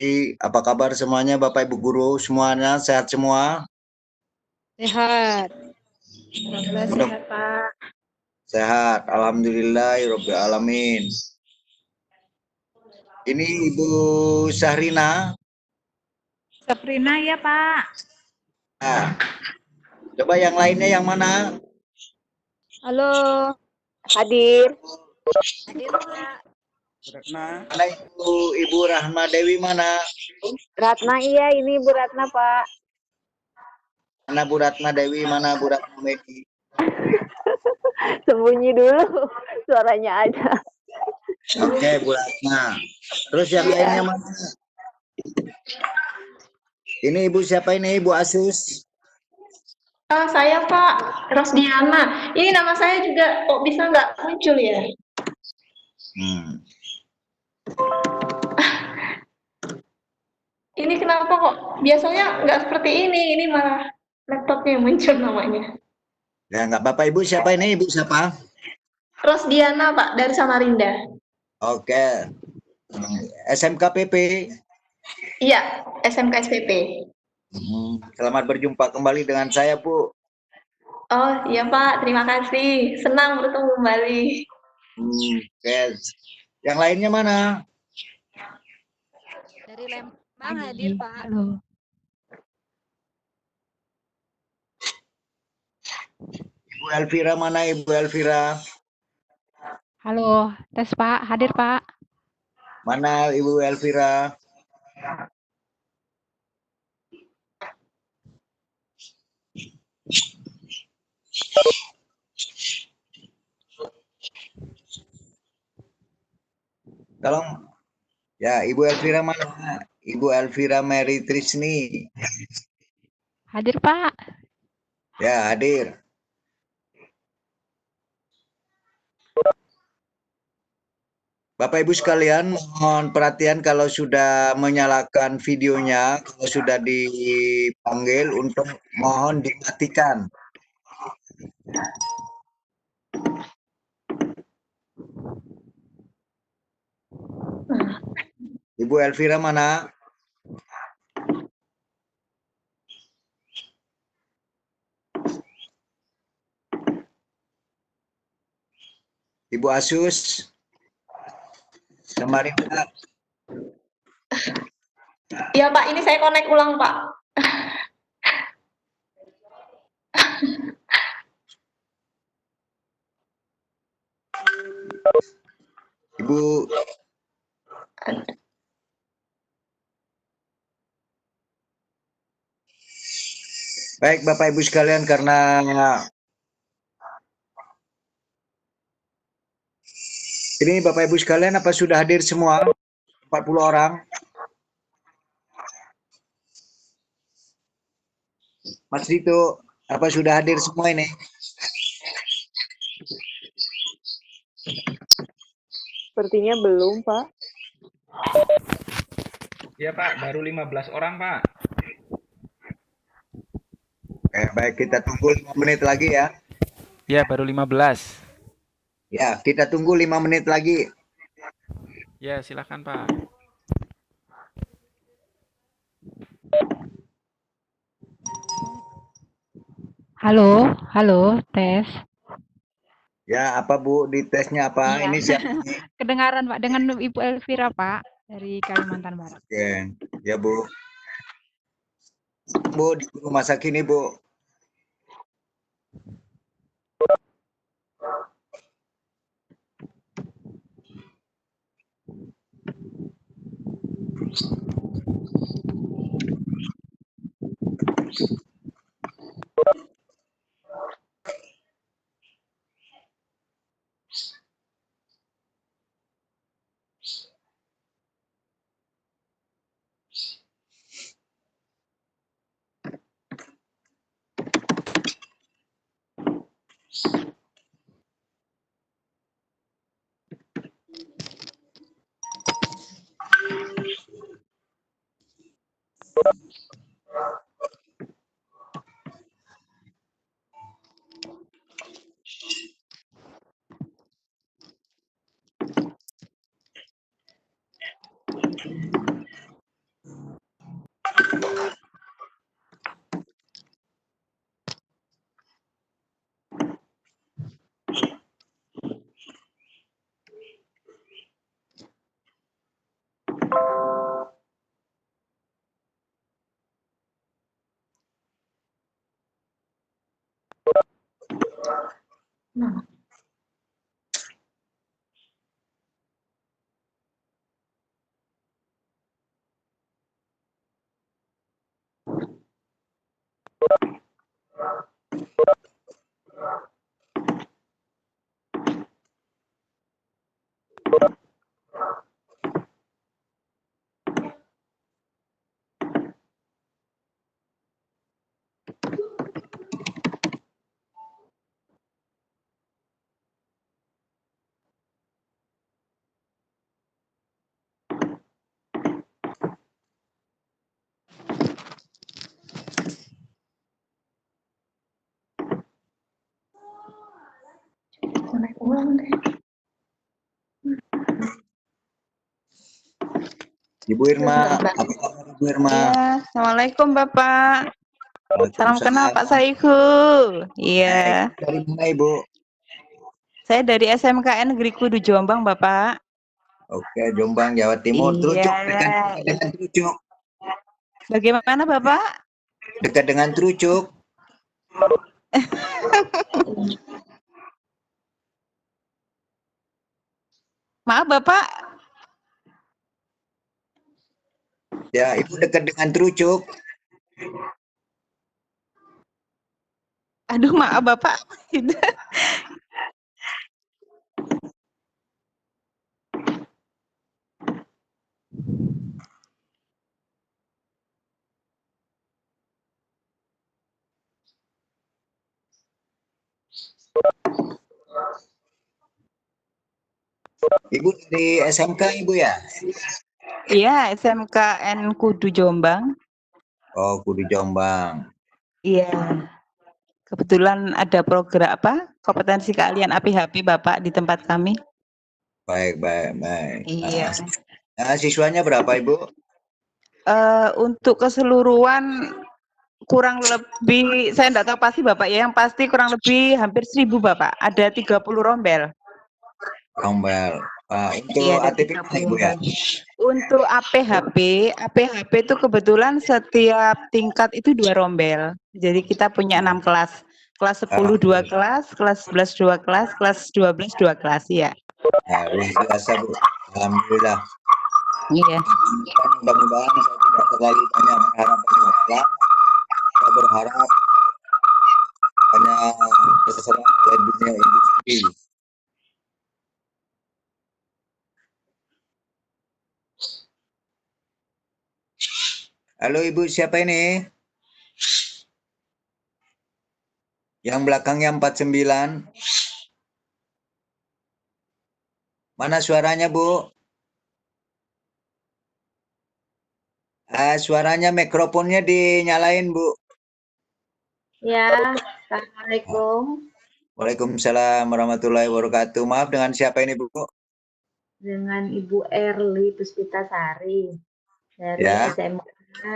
pagi. Apa kabar semuanya Bapak Ibu guru semuanya sehat semua? Sehat. Alhamdulillah Mudah sehat, Pak. sehat. Alhamdulillahirabbil alamin. Ini Ibu Sahrina. Sabrina ya, Pak. Nah, coba yang lainnya yang mana? Halo. Hadir. Hadir, Pak. Mana Ibu Rahma Dewi mana? Ratna iya, ini Bu Ratna, Pak. Mana Bu Ratna Dewi, mana Bu Ratna Medi? Sembunyi dulu. Suaranya ada. Oke, Bu Ratna. Terus yang lainnya mana? Ini Ibu siapa ini? Ibu Asus. Saya Pak Rosdiana. Ini nama saya juga kok bisa nggak muncul ya? Ini kenapa kok biasanya nggak seperti ini? Ini malah laptopnya yang muncul namanya. Ya nggak Bapak Ibu siapa ini? Ibu siapa? Rosdiana Pak dari Samarinda. Oke. SMKPP. Iya, SMK SPP. Selamat berjumpa kembali dengan saya, Bu. Oh iya Pak, terima kasih. Senang bertemu kembali. Oke. Yang lainnya mana? Dari Lembang hadir, Pak. Halo. Ibu Elvira mana Ibu Elvira? Halo, tes Pak, hadir Pak. Mana Ibu Elvira? Tolong. Ya, Ibu Elvira mana? Ibu Elvira Mary Trisni. Hadir Pak. Ya, hadir. Bapak Ibu sekalian, mohon perhatian kalau sudah menyalakan videonya, kalau sudah dipanggil untuk mohon dimatikan. Ibu Elvira mana? Ibu Asus. Samarinda. Iya Pak, ini saya connect ulang Pak. Ibu Baik Bapak Ibu sekalian, karena ini Bapak Ibu sekalian apa sudah hadir semua 40 orang? Mas Dito, apa sudah hadir semua ini? Sepertinya belum, Pak. Ya Pak, baru 15 orang Pak. Baik, kita tunggu 5 menit lagi ya. Ya, baru 15. Ya, kita tunggu 5 menit lagi. Ya, silakan Pak. Halo, halo, tes. Ya, apa Bu, di tesnya apa? Iya. Ini siapa ini? Kedengaran Pak dengan Ibu Elvira Pak dari Kalimantan Barat. Oke, ya Bu. Bu, di rumah sakit ini Bu. Naik ulang deh. Ibu Irma, Bentar, apa kabar Ibu Irma? Iya, Assalamualaikum Bapak. Salam kenal Waalaikumsalam. Pak Saihu. Iya, Ibu dari mana Ibu? saya dari SMKN Negeri Kudu Jombang, Bapak. Oke, Jombang, Jawa Timur. Iya. Trucuk, dekat dengan Trucuk. Bagaimana Bapak? Dekat dengan Trucuk. Maaf Bapak, Ya, Ibu dekat dengan Trucuk. aduh maaf Bapak. Ibu dari SMK Ibu ya? Iya, SMKN Kudu Jombang. Oh, Kudu Jombang. Iya. Kebetulan ada program apa? Kompetensi keahlian APHP Bapak di tempat kami. Baik, baik, baik. Iya. Siswanya berapa Ibu? Untuk keseluruhan kurang lebih saya enggak tahu pasti Bapak ya, yang pasti kurang lebih hampir 1.000 Bapak. Ada 30 rombel. Rombel. Untuk Iya, ada ATP 30 Ibu ya? rombel. Untuk APHP itu kebetulan setiap tingkat itu 2 rombel. Jadi kita punya 6 kelas. Kelas 10 2 kelas, kelas 11 2 kelas, kelas 12 2 kelas ya. Ya, luar biasa Bu. Alhamdulillah. Iya. Mudah-mudahan saya tidak terlalu banyak berharap banyak kelas. Saya berharap banyak terserap oleh dunia industri. Halo Ibu, siapa ini? Yang belakangnya 49. Mana suaranya Bu? Suaranya mikrofonnya dinyalain Bu. Ya, Assalamualaikum. Waalaikumsalam warahmatullahi wabarakatuh. Maaf, dengan siapa ini Bu? Dengan Ibu Erli Puspitasari dari Ya. SMA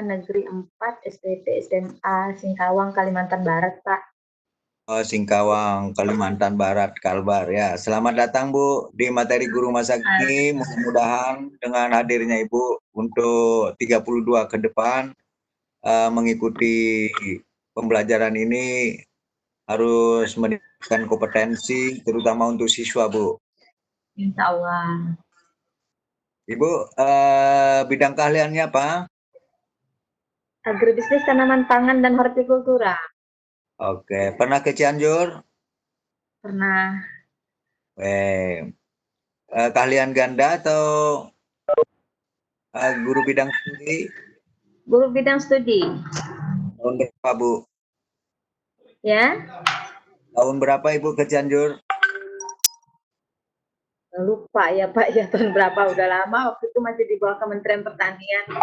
Negeri 4 STT SMA Singkawang, Kalimantan Barat, Pak. Oh, Singkawang, Kalimantan Barat, Kalbar ya. Selamat datang Bu di materi Guru Masa Kini. Mudah-mudahan dengan hadirnya Ibu untuk 32 ke depan mengikuti pembelajaran ini harus meningkatkan kompetensi terutama untuk siswa Bu. Insya Allah. Ibu bidang keahliannya apa? Agribisnis tanaman pangan dan hortikultura. Oke, pernah ke Cianjur? Pernah. Keahlian ganda atau guru bidang studi? Guru bidang studi. Tahun berapa Bu? Ya. Tahun berapa Ibu ke Cianjur? Lupa ya Pak, ya tahun berapa, udah lama, waktu itu masih di bawah Kementerian Pertanian.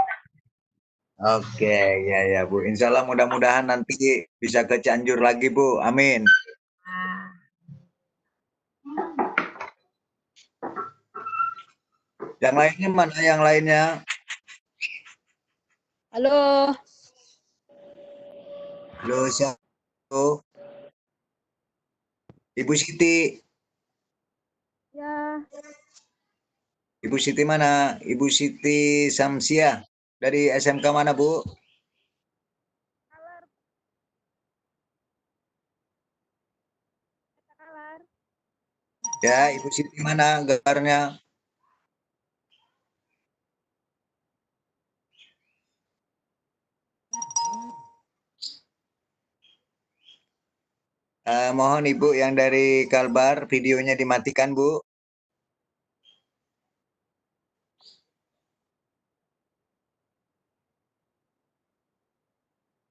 Oke, ya Bu. Insya Allah mudah-mudahan nanti bisa ke Cianjur lagi Bu. Amin. Yang lainnya mana yang lainnya? Halo. Halo, siapa? Ibu Siti. Ya. Ibu Siti mana? Ibu Siti Samsia. Dari SMK mana, Bu? Ya, Ibu Siti mana gelarnya? Mohon Ibu yang dari Kalbar, videonya dimatikan, Bu.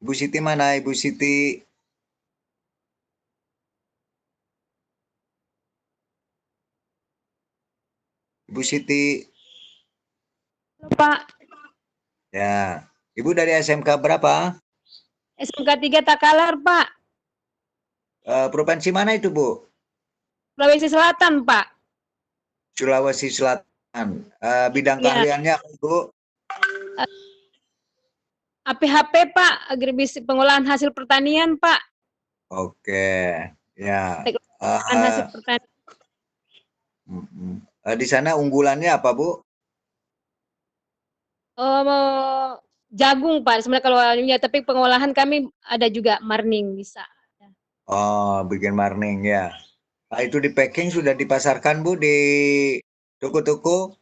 Ibu Siti mana? Ibu Siti. Ibu Siti. Halo, Pak. Ya. Ibu dari SMK berapa? SMK 3 Takalar, Pak. Provinsi mana itu, Bu? Sulawesi Selatan, Pak. Sulawesi Selatan. Bidang Ya. keahliannya apa, Bu? APHP, Pak. Agribisnis pengolahan hasil pertanian, Pak. Oke. Ya. Pengolahan hasil pertanian. Di sana unggulannya apa, Bu? Jagung, Pak. Sebenarnya kalau ya, tapi pengolahan kami ada juga marning bisa. Oh, bikin marning ya. Nah, itu di packing sudah dipasarkan, Bu, di toko-toko?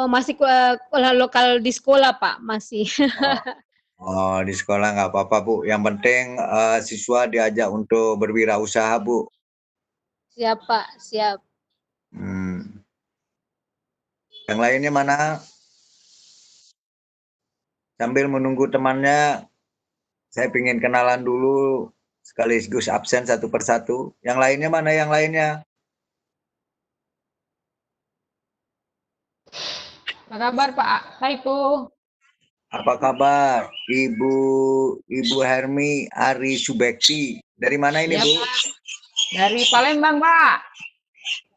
Masih lokal di sekolah, Pak. Masih. Oh, di sekolah nggak apa-apa, Bu. Yang penting siswa diajak untuk berwirausaha, Bu. Siap, Pak. Siap. Yang lainnya mana? Sambil menunggu temannya, saya ingin kenalan dulu sekaligus absen satu persatu. Yang lainnya mana yang lainnya? Apa kabar, Pak Saiku? Apa kabar Ibu Hermi Ari Subekti? Dari mana ini, Ya, Bu? Pak. Dari Palembang, Pak.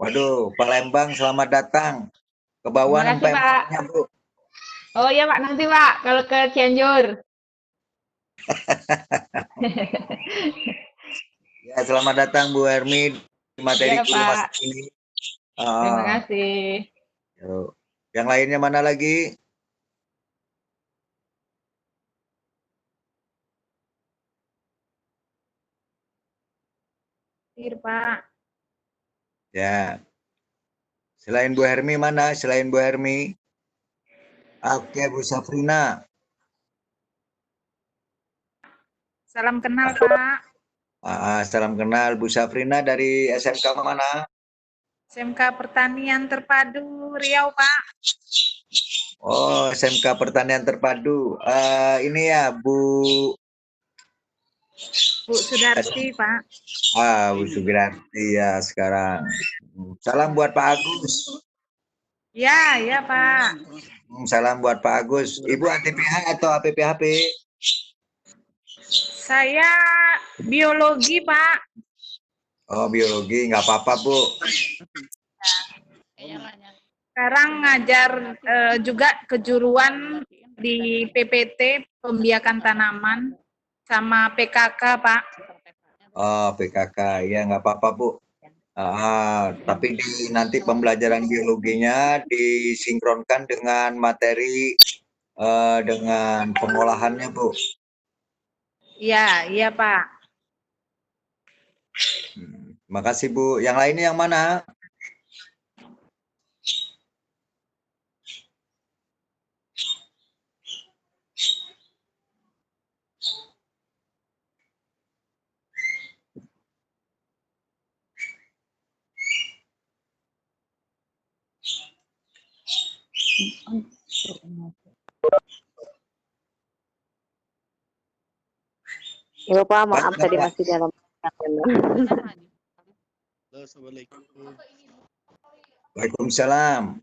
Waduh, Palembang, selamat datang. Ke bawah Terima kasih, Pak. empangnya, Bu. Oh iya, Pak, nanti, Pak, kalau ke Cianjur. Ya, selamat datang Bu Hermi di materi Iya, guru Pak. masak ini. Terima Ah, kasih. yuk. Yang lainnya mana lagi? Pak. Ya. Selain Bu Hermi mana? Selain Bu Hermi? Oke, Bu Safrina. Salam kenal, Pak. Salam kenal Bu Safrina dari SMK mana? SMK Pertanian Terpadu Riau, Pak. Oh, SMK Pertanian Terpadu. Ini ya Bu Sudarti, Pak. Bu Sugirarti ya sekarang. Salam buat Pak Agus. Ya, ya, Pak. Salam buat Pak Agus. Ibu ATPH atau APPHP? Saya biologi, Pak. Oh, biologi, nggak apa-apa, Bu. Sekarang ngajar juga kejuruan di PPT, pembiakan tanaman, sama PKK, Pak. Oh, PKK, ya nggak apa-apa, Bu. Tapi nanti pembelajaran biologinya disinkronkan dengan materi dengan pengolahannya, Bu. Iya, iya, Pak. Makasih, Bu. Yang lainnya yang mana? Ya, Pak, maaf tadi masih dalam Assalamualaikum. Waalaikumsalam.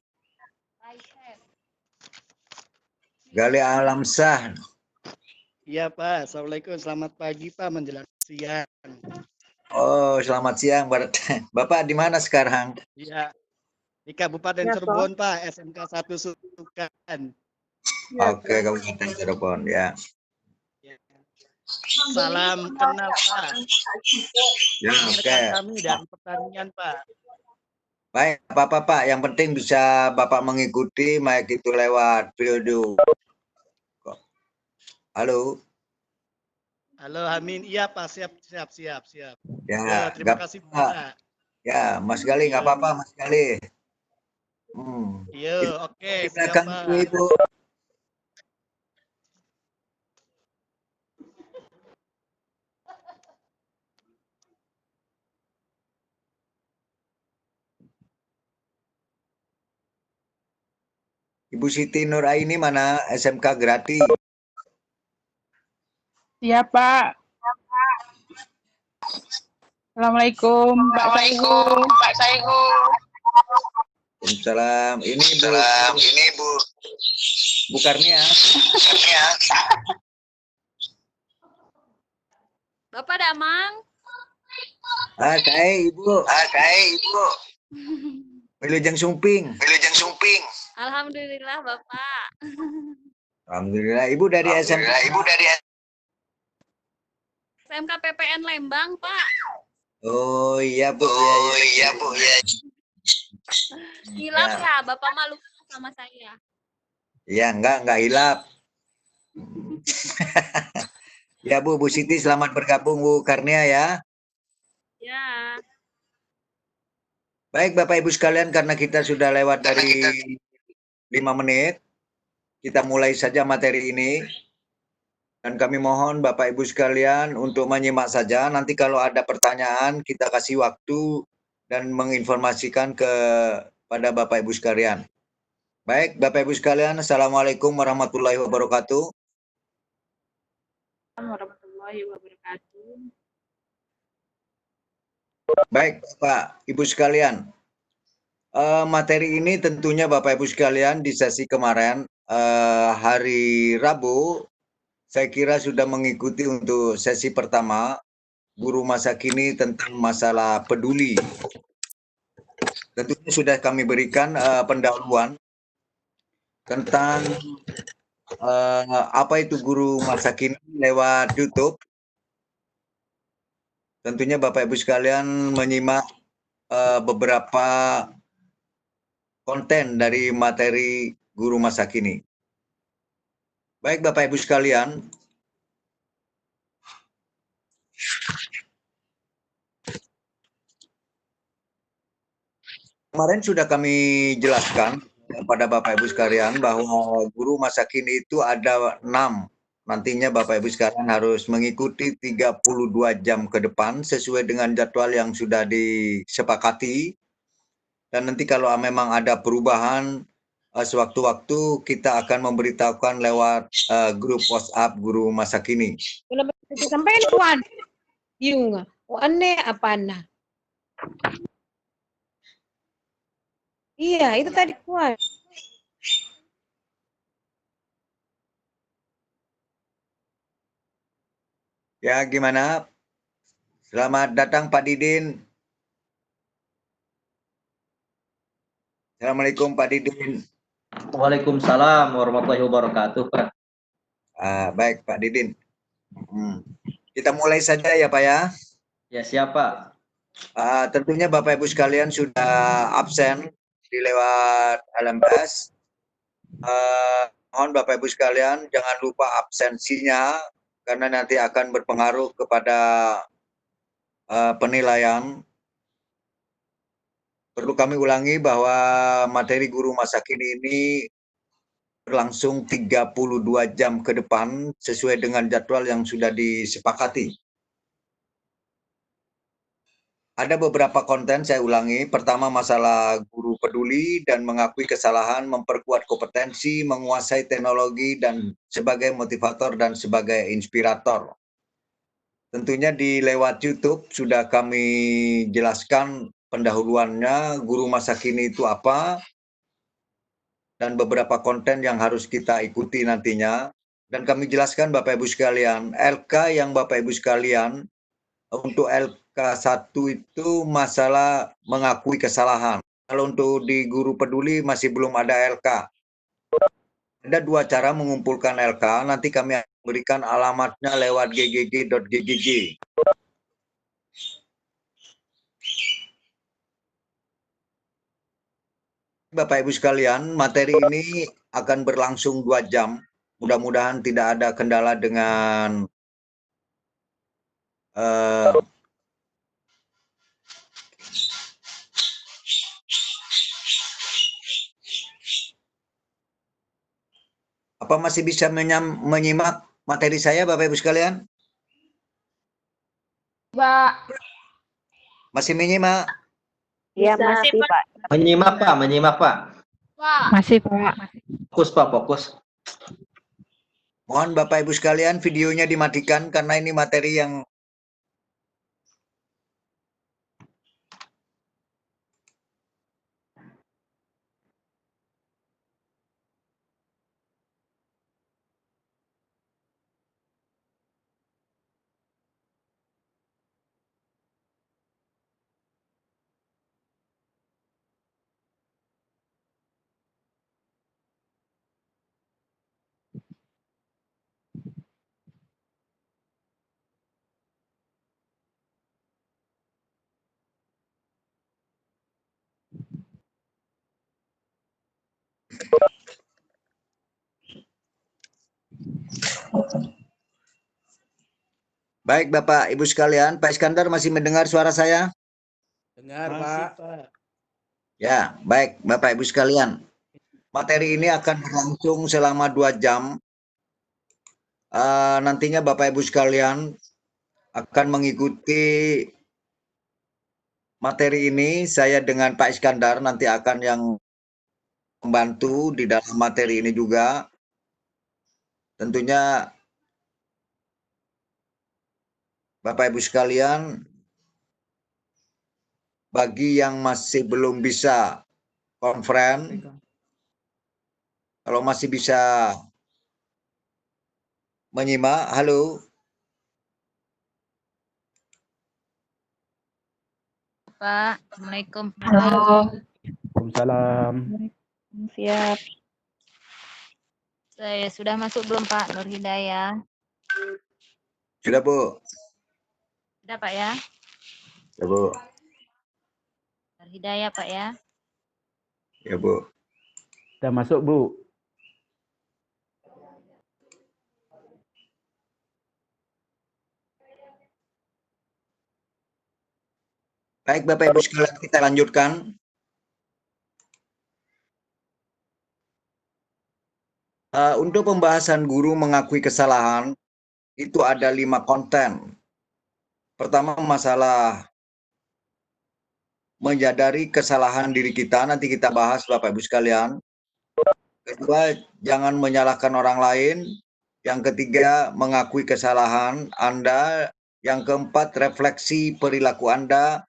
Gali Alamsah. Iya, Pak. Assalamualaikum. Selamat pagi, Pak. Menjelang siang. Oh, selamat siang. Bapak di mana sekarang? Iya. Di Kabupaten Ya, Cirebon, Pak. SMK 1 Sukan. Oke, Kabupaten Cirebon ya. Ya. Salam kenal Pak. Ya, Ini oke. rekan kami dari pertanian Pak. Baik, apa-apa Pak, yang penting bisa Bapak mengikuti, baik itu lewat video. Halo. Halo Amin, iya Pak, siap. Ya, Ya, terima nggak kasih apa-apa. Pak. Ya, Mas Gali, nggak apa-apa, Mas Gali. Iya, oke, Di siap belakang Pak. Ibu. Ibu Siti Nuraini mana? SMK Grati. Iya, Pak. Assalamualaikum, Pak Saihu. Waalaikumsalam. Ini Bu Karnia. Bapak Damang. Saya Ibu. Wilujeng Sumping. Alhamdulillah Bapak. Alhamdulillah. Ibu dari SMK. SMK PPN Lembang, Pak. Oh iya Bu. Hilaf ya, Bapak malu sama saya. Iya, enggak hilap. Ya Bu Siti selamat bergabung Bu Karnia ya. Ya. Baik Bapak Ibu sekalian, karena kita sudah lewat dari 5 menit, kita mulai saja materi ini. Dan kami mohon Bapak Ibu sekalian untuk menyimak saja. Nanti kalau ada pertanyaan, kita kasih waktu dan menginformasikan kepada Bapak Ibu sekalian. Baik Bapak Ibu sekalian, Assalamualaikum warahmatullahi wabarakatuh. Warahmatullahi wabarakatuh. Baik Bapak Ibu sekalian, materi ini tentunya Bapak Ibu sekalian di sesi kemarin hari Rabu, saya kira sudah mengikuti untuk sesi pertama guru masa kini tentang masalah peduli. Tentunya sudah kami berikan pendahuluan tentang apa itu guru masa kini lewat YouTube. Tentunya Bapak Ibu sekalian menyimak beberapa konten dari materi guru masa kini. Baik Bapak Ibu sekalian, kemarin sudah kami jelaskan kepada Bapak Ibu sekalian bahwa guru masa kini itu ada 6. Nantinya Bapak Ibu sekalian harus mengikuti 32 jam ke depan sesuai dengan jadwal yang sudah disepakati. Dan nanti kalau memang ada perubahan sewaktu-waktu kita akan memberitahukan lewat grup WhatsApp guru masa kini. Kenapa sampai kuan? Yung aneh apa nah? Iya, itu tadi kuat. Ya, gimana? Selamat datang Pak Didin. Assalamualaikum Pak Didin. Waalaikumsalam warahmatullahi wabarakatuh, Pak. Baik Pak Didin. Kita mulai saja ya Pak ya. Ya siap Pak. Tentunya Bapak Ibu sekalian sudah absen di lewat LMS. Mohon Bapak Ibu sekalian jangan lupa absensinya karena nanti akan berpengaruh kepada penilaian. Perlu kami ulangi bahwa materi guru masa kini ini berlangsung 32 jam ke depan sesuai dengan jadwal yang sudah disepakati. Ada beberapa konten saya ulangi. Pertama masalah guru peduli dan mengakui kesalahan, memperkuat kompetensi, menguasai teknologi dan sebagai motivator dan sebagai inspirator. Tentunya di lewat YouTube sudah kami jelaskan pendahuluannya, guru masa kini itu apa, dan beberapa konten yang harus kita ikuti nantinya. Dan kami jelaskan Bapak Ibu sekalian, LK yang Bapak Ibu sekalian, untuk LK1 itu masalah mengakui kesalahan. Kalau untuk di guru peduli masih belum ada LK. Ada 2 cara mengumpulkan LK, nanti kami akan berikan alamatnya lewat ggg.ggg. Bapak Ibu sekalian, materi ini akan berlangsung 2 jam. Mudah-mudahan tidak ada kendala dengan apa masih bisa menyimak materi saya Bapak Ibu sekalian? Pak. Masih menyimak? Iya, Bisa. masih, Pak. Menyimak, Pak. Menyimak, Pak. Pak. Masih, Pak. Fokus, Pak. Fokus. Mohon Bapak Ibu sekalian videonya dimatikan karena ini materi yang baik Bapak Ibu sekalian, Pak Iskandar masih mendengar suara saya? Dengar, Pak. Ya, baik Bapak Ibu sekalian. Materi ini akan berlangsung selama 2 jam. Nantinya Bapak Ibu sekalian akan mengikuti materi ini. Saya dengan Pak Iskandar nanti akan yang membantu di dalam materi ini juga. Tentunya Bapak Ibu sekalian, bagi yang masih belum bisa konferen, kalau masih bisa menyimak, halo. Pak. Assalamualaikum. Halo. Waalaikumsalam. Siap. Saya sudah masuk belum Pak Nur Hidayah? Sudah Bu? Sudah Pak ya? Ya Bu. Nur Hidayah Pak ya? Ya Bu. Udah masuk, Bu. Baik Bapak Ibu sekalian, kita lanjutkan. Untuk pembahasan guru mengakui kesalahan, itu ada 5 konten. Pertama, masalah menyadari kesalahan diri kita, nanti kita bahas Bapak Ibu sekalian. Kedua, jangan menyalahkan orang lain. Yang ketiga, mengakui kesalahan Anda. Yang keempat, refleksi perilaku Anda.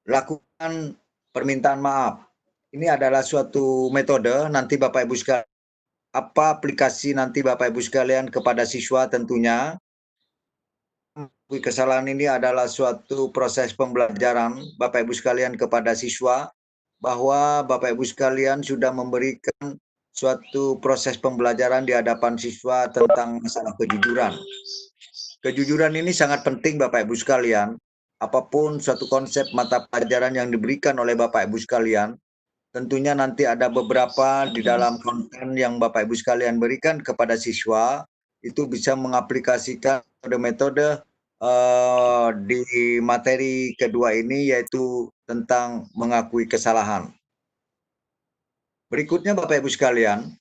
Lakukan permintaan maaf. Ini adalah suatu metode, nanti Bapak Ibu sekalian, apa aplikasi nanti Bapak Ibu sekalian kepada siswa tentunya. Kesalahan ini adalah suatu proses pembelajaran Bapak Ibu sekalian kepada siswa, bahwa Bapak Ibu sekalian sudah memberikan suatu proses pembelajaran di hadapan siswa tentang masalah kejujuran. Kejujuran ini sangat penting Bapak Ibu sekalian. Apapun suatu konsep mata pelajaran yang diberikan oleh Bapak Ibu sekalian, tentunya nanti ada beberapa di dalam konten yang Bapak Ibu sekalian berikan kepada siswa, itu bisa mengaplikasikan metode-metode di materi kedua ini, yaitu tentang mengakui kesalahan. Berikutnya Bapak Ibu sekalian,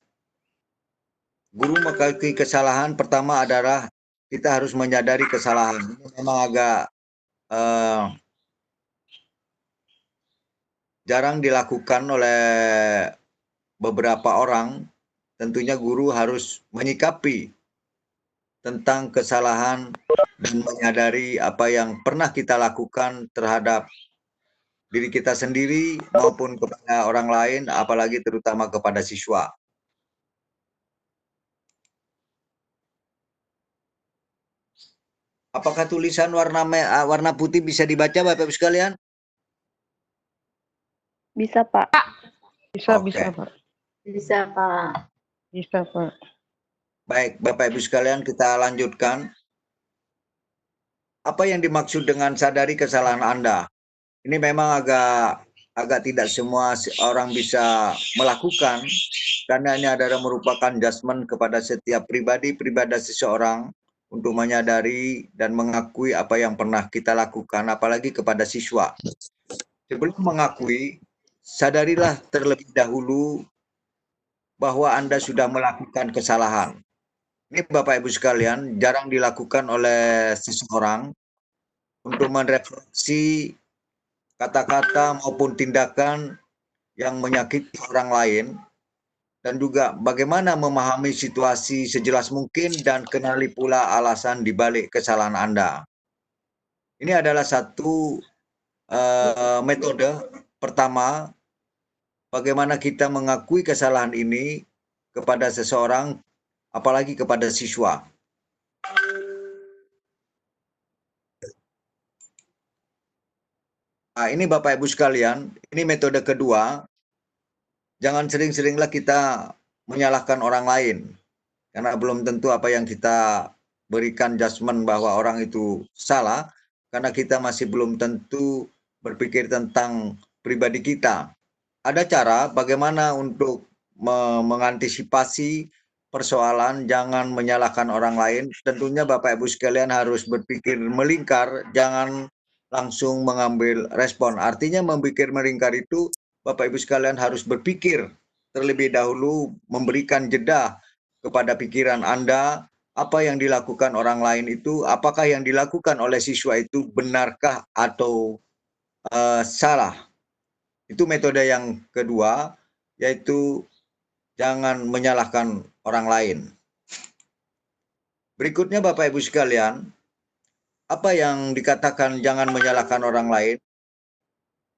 guru mengakui kesalahan pertama adalah kita harus menyadari kesalahan. Ini memang agak jarang dilakukan oleh beberapa orang. Tentunya guru harus menyikapi tentang kesalahan dan menyadari apa yang pernah kita lakukan terhadap diri kita sendiri maupun kepada orang lain, apalagi terutama kepada siswa. Apakah tulisan warna putih bisa dibaca Bapak Ibu sekalian? Bisa, Pak. Bisa, Oke. bisa, Pak. Bisa, Pak. Bisa, Pak. Baik, Bapak Ibu sekalian, kita lanjutkan. Apa yang dimaksud dengan sadari kesalahan Anda? Ini memang agak tidak semua orang bisa melakukan, karena ini adalah merupakan judgement kepada setiap pribadi seseorang untuk menyadari dan mengakui apa yang pernah kita lakukan, apalagi kepada siswa. Sebelum mengakui, sadarilah terlebih dahulu bahwa Anda sudah melakukan kesalahan. Ini Bapak Ibu sekalian, jarang dilakukan oleh seseorang untuk merefleksi kata-kata maupun tindakan yang menyakiti orang lain, dan juga bagaimana memahami situasi sejelas mungkin dan kenali pula alasan dibalik kesalahan Anda. Ini adalah satu metode pertama bagaimana kita mengakui kesalahan ini kepada seseorang, apalagi kepada siswa. Nah, ini Bapak Ibu sekalian, ini metode kedua. Jangan sering-seringlah kita menyalahkan orang lain, karena belum tentu apa yang kita berikan judgement bahwa orang itu salah, karena kita masih belum tentu berpikir tentang pribadi kita. Ada cara bagaimana untuk mengantisipasi persoalan, jangan menyalahkan orang lain. Tentunya Bapak Ibu sekalian harus berpikir melingkar, jangan langsung mengambil respon. Artinya memikir melingkar itu Bapak Ibu sekalian harus berpikir terlebih dahulu, memberikan jeda kepada pikiran Anda, apa yang dilakukan orang lain itu, apakah yang dilakukan oleh siswa itu benarkah atau salah. Itu metode yang kedua, yaitu jangan menyalahkan orang lain. Berikutnya Bapak Ibu sekalian, apa yang dikatakan jangan menyalahkan orang lain,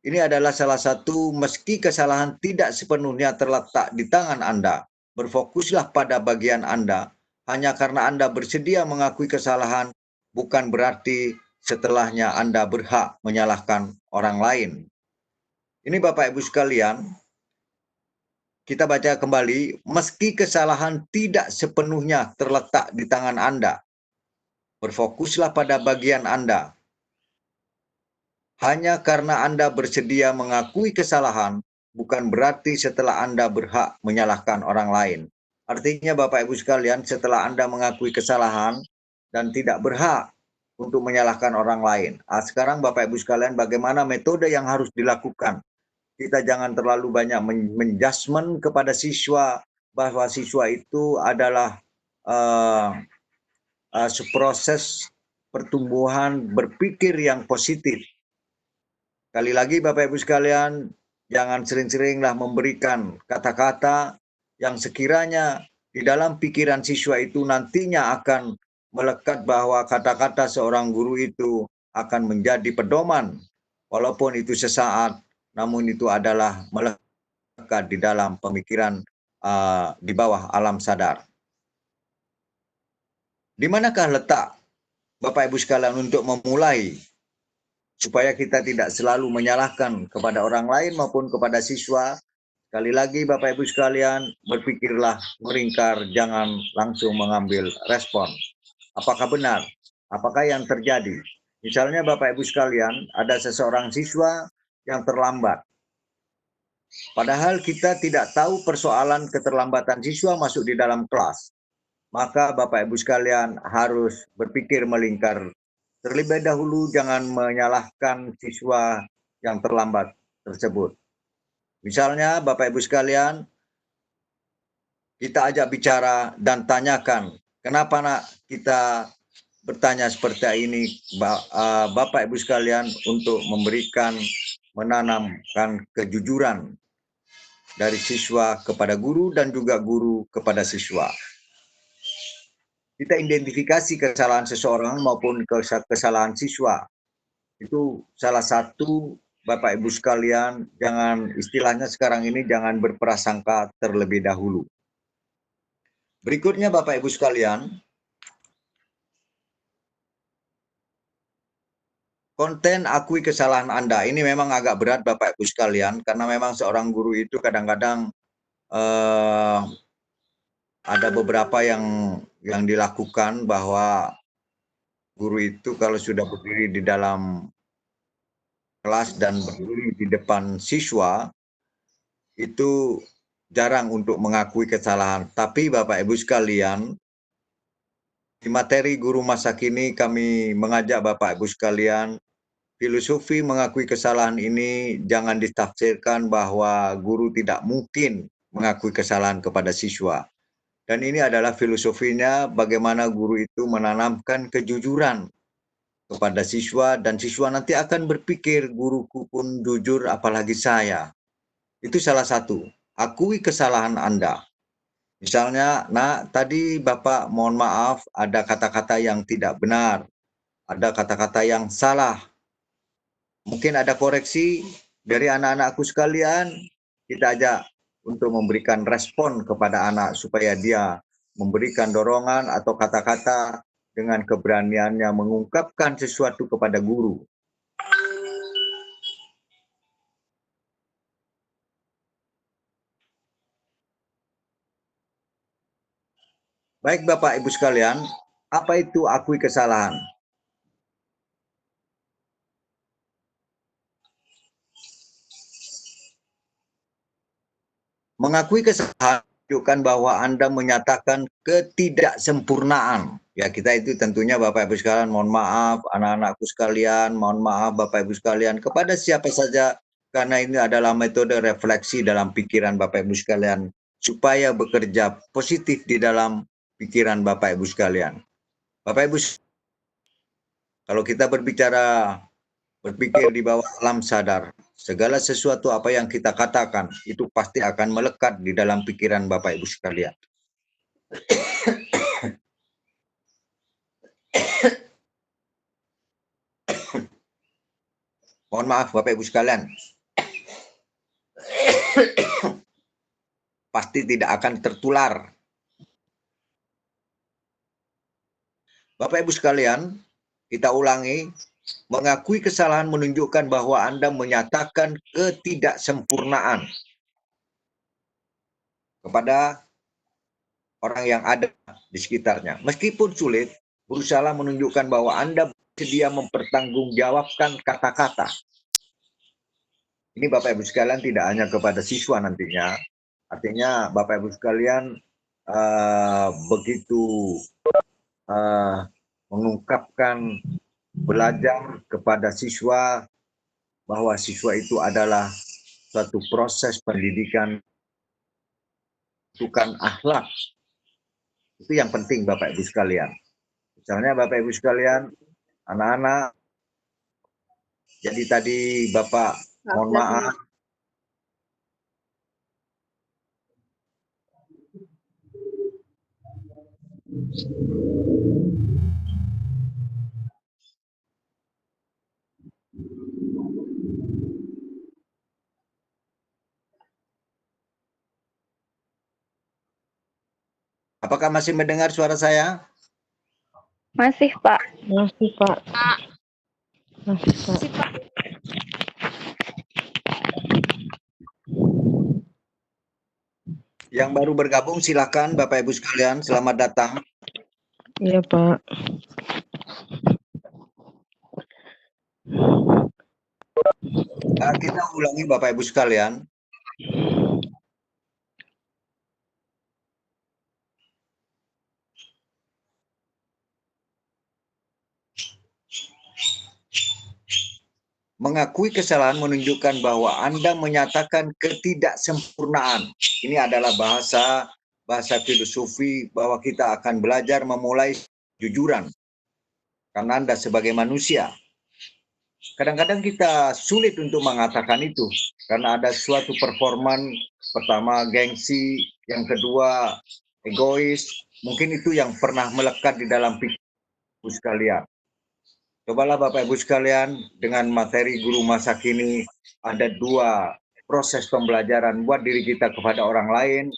ini adalah salah satu, meski kesalahan tidak sepenuhnya terletak di tangan Anda, berfokuslah pada bagian Anda. Hanya karena Anda bersedia mengakui kesalahan, bukan berarti setelahnya Anda berhak menyalahkan orang lain. Ini Bapak Ibu sekalian, kita baca kembali, meski kesalahan tidak sepenuhnya terletak di tangan Anda, berfokuslah pada bagian Anda. Hanya karena Anda bersedia mengakui kesalahan, bukan berarti setelah Anda berhak menyalahkan orang lain. Artinya Bapak Ibu sekalian, setelah Anda mengakui kesalahan dan tidak berhak untuk menyalahkan orang lain. Sekarang Bapak Ibu sekalian, bagaimana metode yang harus dilakukan? Kita jangan terlalu banyak menjudgment kepada siswa, bahwa siswa itu adalah proses pertumbuhan berpikir yang positif. Sekali lagi Bapak Ibu sekalian, jangan sering-seringlah memberikan kata-kata yang sekiranya di dalam pikiran siswa itu nantinya akan melekat bahwa kata-kata seorang guru itu akan menjadi pedoman. Walaupun itu sesaat, namun itu adalah melekat di dalam pemikiran di bawah alam sadar. Di manakah letak Bapak Ibu sekalian untuk memulai supaya kita tidak selalu menyalahkan kepada orang lain maupun kepada siswa? Sekali lagi Bapak Ibu sekalian, berpikirlah melingkar, jangan langsung mengambil respon. Apakah benar? Apakah yang terjadi? Misalnya Bapak Ibu sekalian, ada seseorang siswa yang terlambat. Padahal kita tidak tahu persoalan keterlambatan siswa masuk di dalam kelas. Maka Bapak Ibu sekalian harus berpikir melingkar. Terlebih dahulu jangan menyalahkan siswa yang terlambat tersebut. Misalnya Bapak Ibu sekalian, kita ajak bicara dan tanyakan, kenapa nak kita bertanya seperti ini, Bapak Ibu sekalian, untuk menanamkan kejujuran dari siswa kepada guru dan juga guru kepada siswa. Kita identifikasi kesalahan seseorang maupun kesalahan siswa. Itu salah satu Bapak Ibu sekalian, jangan, istilahnya sekarang ini jangan berprasangka terlebih dahulu. Berikutnya Bapak Ibu sekalian, konten akui kesalahan Anda. Ini memang agak berat Bapak Ibu sekalian, karena memang seorang guru itu kadang-kadang ada beberapa yang dilakukan bahwa guru itu kalau sudah berdiri di dalam kelas dan berdiri di depan siswa itu jarang untuk mengakui kesalahan. Tapi Bapak Ibu sekalian, di materi guru masa kini kami mengajak Bapak Ibu sekalian, filosofi mengakui kesalahan ini jangan ditafsirkan bahwa guru tidak mungkin mengakui kesalahan kepada siswa. Dan ini adalah filosofinya bagaimana guru itu menanamkan kejujuran kepada siswa dan siswa nanti akan berpikir guruku pun jujur apalagi saya. Itu salah satu. Akui kesalahan Anda. Misalnya, nak, tadi Bapak mohon maaf ada kata-kata yang tidak benar. Ada kata-kata yang salah. Mungkin ada koreksi dari anak-anakku sekalian. Kita ajak untuk memberikan respon kepada anak supaya dia memberikan dorongan atau kata-kata dengan keberaniannya mengungkapkan sesuatu kepada guru. Baik Bapak Ibu sekalian, apa itu akui kesalahan? Mengakui kesalahan menunjukkan bahwa Anda menyatakan ketidaksempurnaan. Ya, kita itu tentunya Bapak Ibu sekalian, mohon maaf anak-anakku sekalian, mohon maaf Bapak Ibu sekalian kepada siapa saja, karena ini adalah metode refleksi dalam pikiran Bapak Ibu sekalian supaya bekerja positif di dalam pikiran Bapak Ibu sekalian. Bapak Ibu, kalau kita berpikir di bawah alam sadar, segala sesuatu apa yang kita katakan itu pasti akan melekat di dalam pikiran Bapak Ibu sekalian. Mohon maaf Bapak Ibu sekalian. Pasti tidak akan tertular. Bapak Ibu sekalian, kita ulangi, mengakui kesalahan menunjukkan bahwa Anda menyatakan ketidaksempurnaan kepada orang yang ada di sekitarnya. Meskipun sulit, berusaha menunjukkan bahwa Anda bersedia mempertanggungjawabkan kata-kata. Ini Bapak Ibu sekalian tidak hanya kepada siswa nantinya, artinya Bapak Ibu sekalian begitu mengungkapkan belajar kepada siswa bahwa siswa itu adalah suatu proses pendidikan bukan akhlak. Itu yang penting Bapak Ibu sekalian. Misalnya Bapak Ibu sekalian, anak-anak, jadi tadi Bapak mohon maaf. Apakah masih mendengar suara saya? Masih, Pak. Masih, Pak. Masih, Pak. Yang baru bergabung silakan Bapak Ibu sekalian, selamat datang. Iya, Pak. Kita ulangi Bapak Ibu sekalian. Mengakui kesalahan menunjukkan bahwa Anda menyatakan ketidaksempurnaan. Ini adalah bahasa filosofi bahwa kita akan belajar memulai jujuran. Karena Anda sebagai manusia. Kadang-kadang kita sulit untuk mengatakan itu. Karena ada suatu performan, pertama gengsi, yang kedua egois. Mungkin itu yang pernah melekat di dalam pikiran sekalian. Cobalah Bapak Ibu sekalian, dengan materi guru masa kini, ada dua proses pembelajaran buat diri kita kepada orang lain,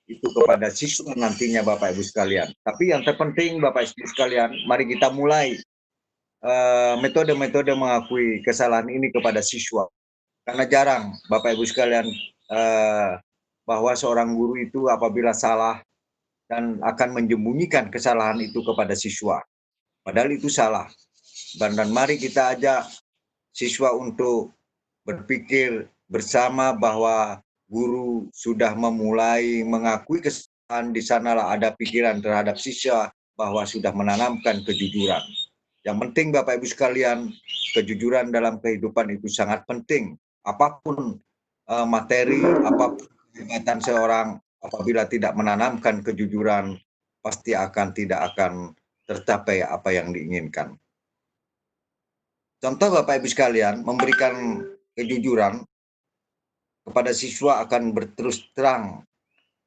itu kepada siswa nantinya Bapak Ibu sekalian. Tapi yang terpenting Bapak Ibu sekalian, mari kita mulai metode-metode mengakui kesalahan ini kepada siswa. Karena jarang Bapak Ibu sekalian bahwa seorang guru itu apabila salah dan akan menyembunyikan kesalahan itu kepada siswa. Padahal itu salah. Dan mari kita ajak siswa untuk berpikir bersama bahwa guru sudah memulai mengakui kesalahan, di sanalah ada pikiran terhadap siswa bahwa sudah menanamkan kejujuran. Yang penting Bapak Ibu sekalian, kejujuran dalam kehidupan itu sangat penting. Apapun materi, apapun kehebatan seorang, apabila tidak menanamkan kejujuran, pasti tidak akan tercapai apa yang diinginkan. Contoh Bapak Ibu sekalian, memberikan kejujuran kepada siswa akan berterus terang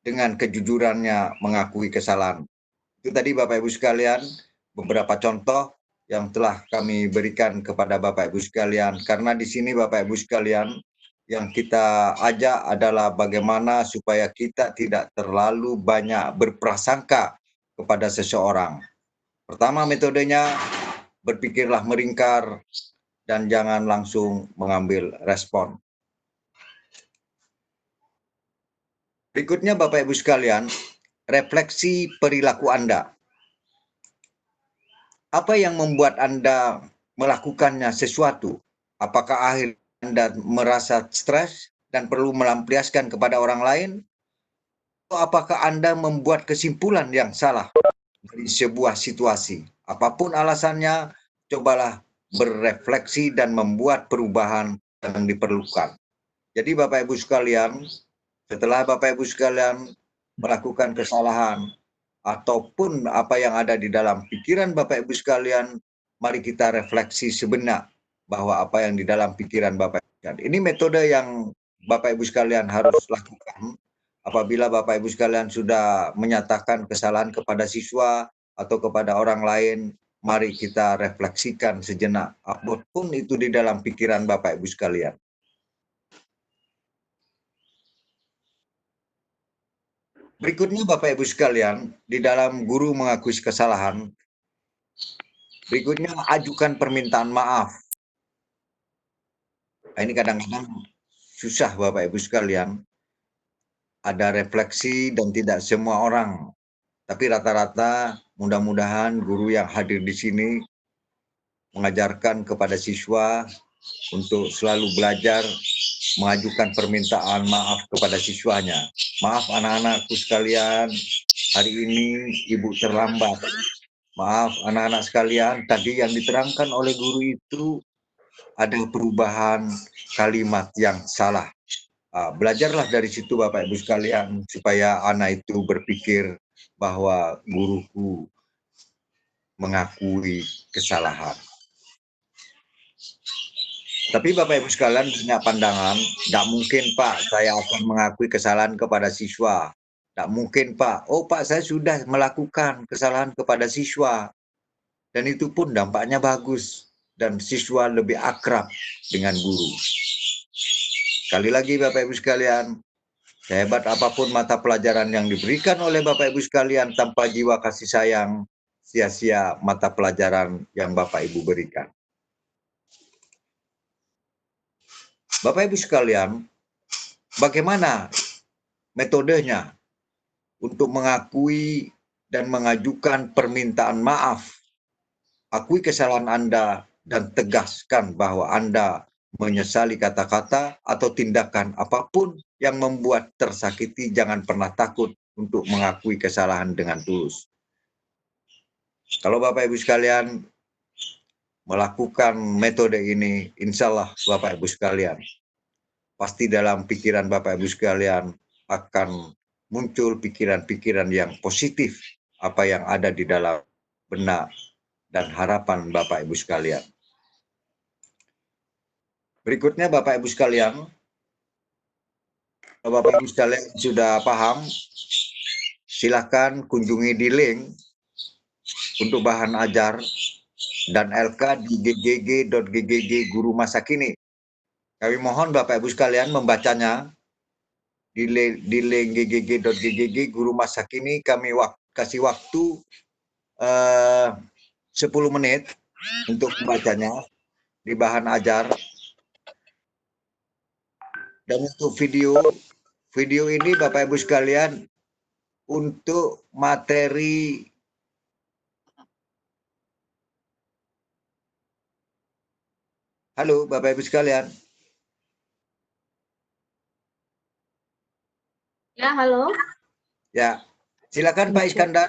dengan kejujurannya mengakui kesalahan. Itu tadi Bapak Ibu sekalian, beberapa contoh yang telah kami berikan kepada Bapak Ibu sekalian. Karena di sini Bapak Ibu sekalian, yang kita ajak adalah bagaimana supaya kita tidak terlalu banyak berprasangka kepada seseorang. Pertama metodenya, berpikirlah meringkar dan jangan langsung mengambil respon. Berikutnya Bapak Ibu sekalian, refleksi perilaku Anda. Apa yang membuat Anda melakukannya sesuatu? Apakah akhirnya Anda merasa stres dan perlu melampiaskan kepada orang lain? Atau apakah Anda membuat kesimpulan yang salah dari sebuah situasi? Apapun alasannya, cobalah berefleksi dan membuat perubahan yang diperlukan. Jadi Bapak Ibu sekalian, setelah Bapak Ibu sekalian melakukan kesalahan ataupun apa yang ada di dalam pikiran Bapak Ibu sekalian, mari kita refleksi sebenar bahwa apa yang di dalam pikiran Bapak Ibu sekalian. Ini metode yang Bapak Ibu sekalian harus lakukan apabila Bapak Ibu sekalian sudah menyatakan kesalahan kepada siswa atau kepada orang lain. Mari kita refleksikan sejenak apapun itu di dalam pikiran Bapak Ibu sekalian. Berikutnya Bapak Ibu sekalian, di dalam guru mengakui kesalahan, berikutnya ajukan permintaan maaf. Nah, ini kadang-kadang susah Bapak Ibu sekalian, ada refleksi dan tidak semua orang. Tapi rata-rata mudah-mudahan guru yang hadir di sini mengajarkan kepada siswa untuk selalu belajar mengajukan permintaan maaf kepada siswanya. Maaf anak-anakku sekalian, hari ini ibu terlambat. Maaf anak-anak sekalian, tadi yang diterangkan oleh guru itu ada perubahan kalimat yang salah. Belajarlah dari situ Bapak Ibu sekalian, supaya anak itu berpikir bahwa guruku mengakui kesalahan. Tapi Bapak Ibu sekalian punya pandangan, tidak mungkin Pak saya akan mengakui kesalahan kepada siswa. Tidak mungkin Pak, oh Pak saya sudah melakukan kesalahan kepada siswa. Dan itu pun dampaknya bagus. Dan siswa lebih akrab dengan guru. Sekali lagi Bapak Ibu sekalian, sehebat apapun mata pelajaran yang diberikan oleh Bapak Ibu sekalian tanpa jiwa kasih sayang, sia-sia mata pelajaran yang Bapak Ibu berikan. Bapak Ibu sekalian, bagaimana metodenya untuk mengakui dan mengajukan permintaan maaf? Akui kesalahan Anda dan tegaskan bahwa Anda menyesali kata-kata atau tindakan apapun yang membuat tersakiti. Jangan pernah takut untuk mengakui kesalahan dengan tulus. Kalau Bapak Ibu sekalian melakukan metode ini, insya Allah Bapak Ibu sekalian, pasti dalam pikiran Bapak Ibu sekalian akan muncul pikiran-pikiran yang positif, apa yang ada di dalam benak dan harapan Bapak Ibu sekalian. Berikutnya Bapak Ibu sekalian, kalau Bapak Ibu sekalian sudah paham, silakan kunjungi di link untuk bahan ajar dan LK di ggg.ggg Guru Masa Kini. Kami mohon Bapak Ibu sekalian membacanya di link ggg.ggg Guru Masa Kini. Kami kasih waktu 10 menit untuk membacanya di bahan ajar. Dan untuk video video ini Bapak Ibu sekalian untuk materi Halo Bapak Ibu sekalian. Ya, halo. Ya, silakan Pak Iskandar.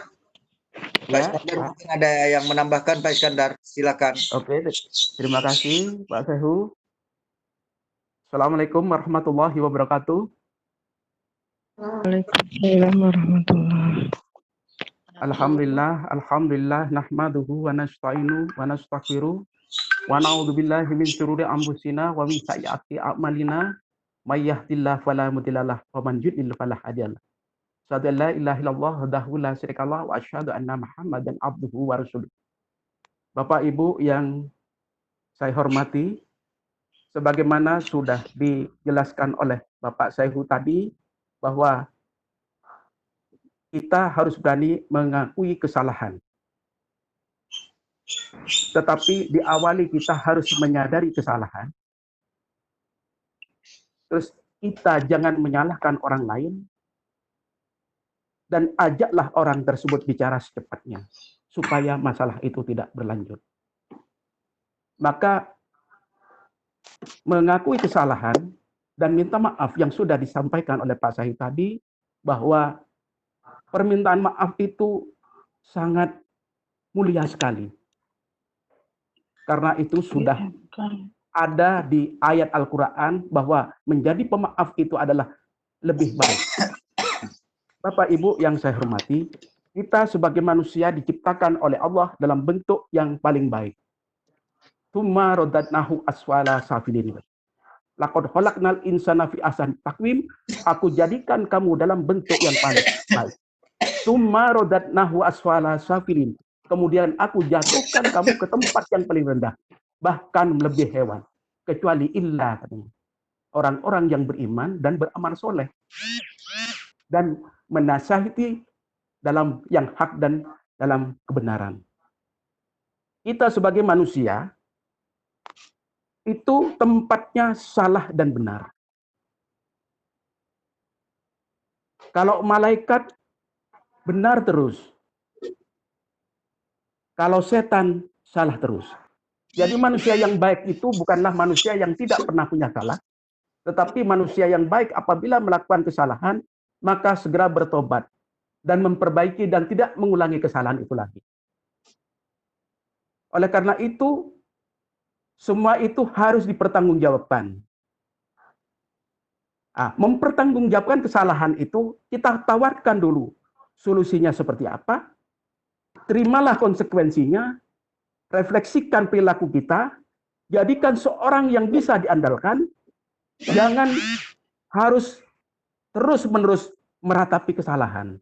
Pak Ya, Iskandar Pak. mungkin ada yang menambahkan Pak Iskandar, silakan. Oke, terima kasih Pak Sehu. Assalamualaikum warahmatullahi wabarakatuh. Waalaikumsalam warahmatullahi. Alhamdulillah, nahmaduhu wa nasta'inu wa nastaghfiruh wa na'udzubillahi min syururi anfusina wa min sayyiati a'malina may yahdihillahu fala mudhillalah wa man yudlil fala hadiyalah. Asyhadu an la ilaha illallah wahdahu la syarikalah wa asyhadu anna Muhammadan abduhu wa rasuluh. Bapak Ibu yang saya hormati, sebagaimana sudah dijelaskan oleh Bapak Sehu tadi bahwa kita harus berani mengakui kesalahan. Tetapi diawali kita harus menyadari kesalahan. Terus kita jangan menyalahkan orang lain. Dan ajaklah orang tersebut bicara secepatnya. Supaya masalah itu tidak berlanjut. Maka mengakui kesalahan dan minta maaf yang sudah disampaikan oleh Pak Syahid tadi, bahwa permintaan maaf itu sangat mulia sekali. Karena itu sudah ada di ayat Al-Quran bahwa menjadi pemaaf itu adalah lebih baik. Bapak Ibu yang saya hormati, kita sebagai manusia diciptakan oleh Allah dalam bentuk yang paling baik. Tsumma radadnahu asfala safilin. Laqad khalaqnal insana fi ahsani taqwim. Aku jadikan kamu dalam bentuk yang paling baik. Tsumma radadnahu asfala safilin. Kemudian aku jatuhkan kamu ke tempat yang paling rendah. Bahkan lebih hewan. Kecuali illa katanya. Orang-orang yang beriman dan beramal soleh. Dan menasihati dalam yang hak dan dalam kebenaran. Kita sebagai manusia, itu tempatnya salah dan benar. Kalau malaikat benar terus. Kalau setan salah terus. Jadi manusia yang baik itu bukanlah manusia yang tidak pernah punya salah. Tetapi manusia yang baik apabila melakukan kesalahan, maka segera bertobat. Dan memperbaiki dan tidak mengulangi kesalahan itu lagi. Oleh karena itu, semua itu harus dipertanggungjawabkan. Mempertanggungjawabkan kesalahan itu, kita tawarkan dulu solusinya seperti apa, terimalah konsekuensinya, refleksikan perilaku kita, jadikan seorang yang bisa diandalkan, jangan harus terus-menerus meratapi kesalahan.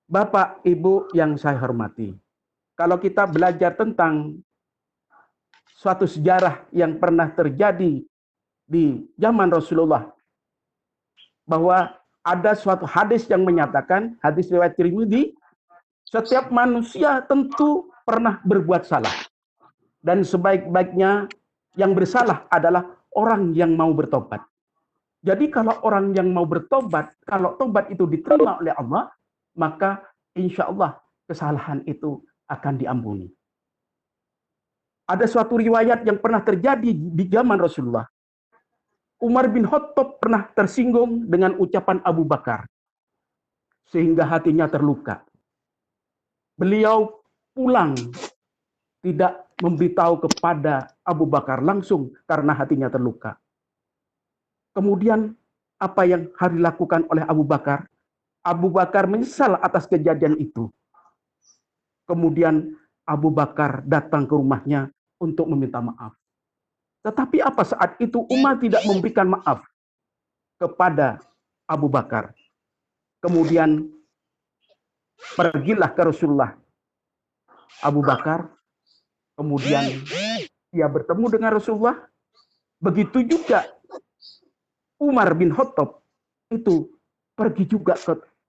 Bapak, Ibu yang saya hormati, kalau kita belajar tentang suatu sejarah yang pernah terjadi di zaman Rasulullah, bahwa ada suatu hadis yang menyatakan, hadis riwayat Tirmidzi, setiap manusia tentu pernah berbuat salah. Dan sebaik-baiknya yang bersalah adalah orang yang mau bertobat. Jadi kalau orang yang mau bertobat, kalau tobat itu diterima oleh Allah, maka insya Allah kesalahan itu akan diampuni. Ada suatu riwayat yang pernah terjadi di zaman Rasulullah. Umar bin Khattab pernah tersinggung dengan ucapan Abu Bakar. Sehingga hatinya terluka. Beliau pulang tidak memberitahu kepada Abu Bakar langsung karena hatinya terluka. Kemudian apa yang harus dilakukan oleh Abu Bakar? Abu Bakar menyesal atas kejadian itu. Kemudian Abu Bakar datang ke rumahnya untuk meminta maaf. Tetapi apa saat itu Umar tidak memberikan maaf kepada Abu Bakar. Kemudian pergilah ke Rasulullah. Abu Bakar, kemudian ia bertemu dengan Rasulullah. Begitu juga Umar bin Khattab itu pergi juga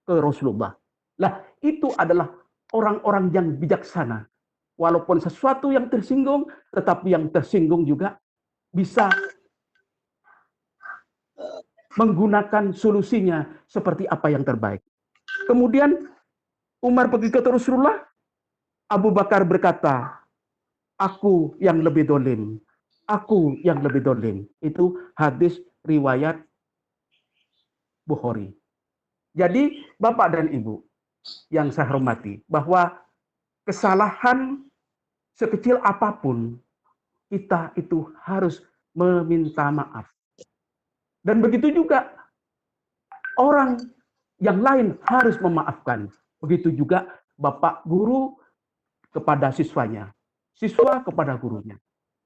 ke Rasulullah. Lah, itu adalah orang-orang yang bijaksana. Walaupun sesuatu yang tersinggung, tetapi yang tersinggung juga bisa menggunakan solusinya seperti apa yang terbaik. Kemudian Umar pergi ke Rasulullah, Abu Bakar berkata, aku yang lebih dolim, aku yang lebih dolim. Itu hadis riwayat Bukhari. Jadi Bapak dan Ibu yang saya hormati, bahwa kesalahan sekecil apapun, kita itu harus meminta maaf. Dan begitu juga orang yang lain harus memaafkan. Begitu juga Bapak guru kepada siswanya, siswa kepada gurunya.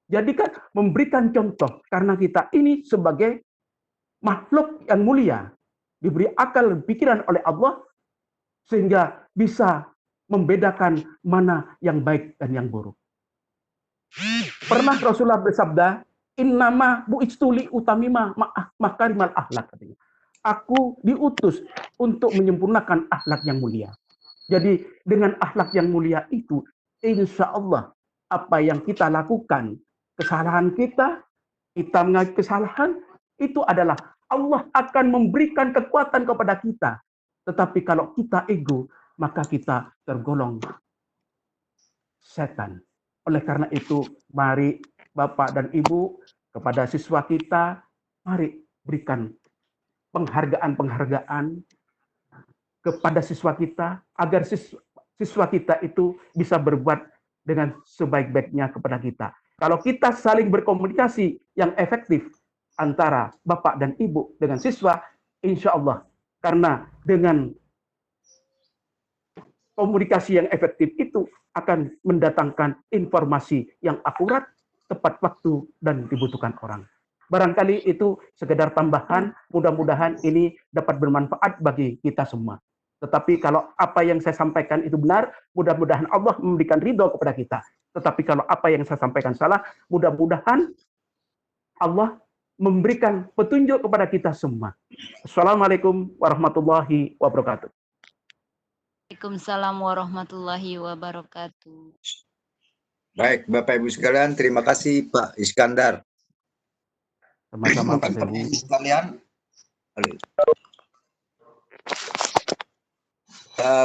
Jadi kan memberikan contoh, karena kita ini sebagai makhluk yang mulia, diberi akal dan pikiran oleh Allah, sehingga bisa membedakan mana yang baik dan yang buruk. Pernah Rasulullah bersabda, innama bu'istuli utamima makarimal akhlak. Aku diutus untuk menyempurnakan akhlak yang mulia. Jadi dengan akhlak yang mulia itu, insya Allah apa yang kita lakukan, kesalahan kita mengakui kesalahan, itu adalah Allah akan memberikan kekuatan kepada kita. Tetapi kalau kita ego, maka kita tergolong setan. Oleh karena itu, mari Bapak dan Ibu kepada siswa kita, mari berikan penghargaan-penghargaan kepada siswa kita, agar siswa kita itu bisa berbuat dengan sebaik-baiknya kepada kita. Kalau kita saling berkomunikasi yang efektif antara Bapak dan Ibu dengan siswa, insya Allah, karena dengan komunikasi yang efektif itu akan mendatangkan informasi yang akurat, tepat waktu, dan dibutuhkan orang. Barangkali itu sekedar tambahan, mudah-mudahan ini dapat bermanfaat bagi kita semua. Tetapi kalau apa yang saya sampaikan itu benar, mudah-mudahan Allah memberikan ridho kepada kita. Tetapi kalau apa yang saya sampaikan salah, mudah-mudahan Allah memberikan petunjuk kepada kita semua. Assalamualaikum warahmatullahi wabarakatuh. Waalaikumsalam warahmatullahi wabarakatuh. Baik, Bapak Ibu sekalian, terima kasih Pak Iskandar. Sama-sama Pak Mungkin Bapak Ibu sekalian,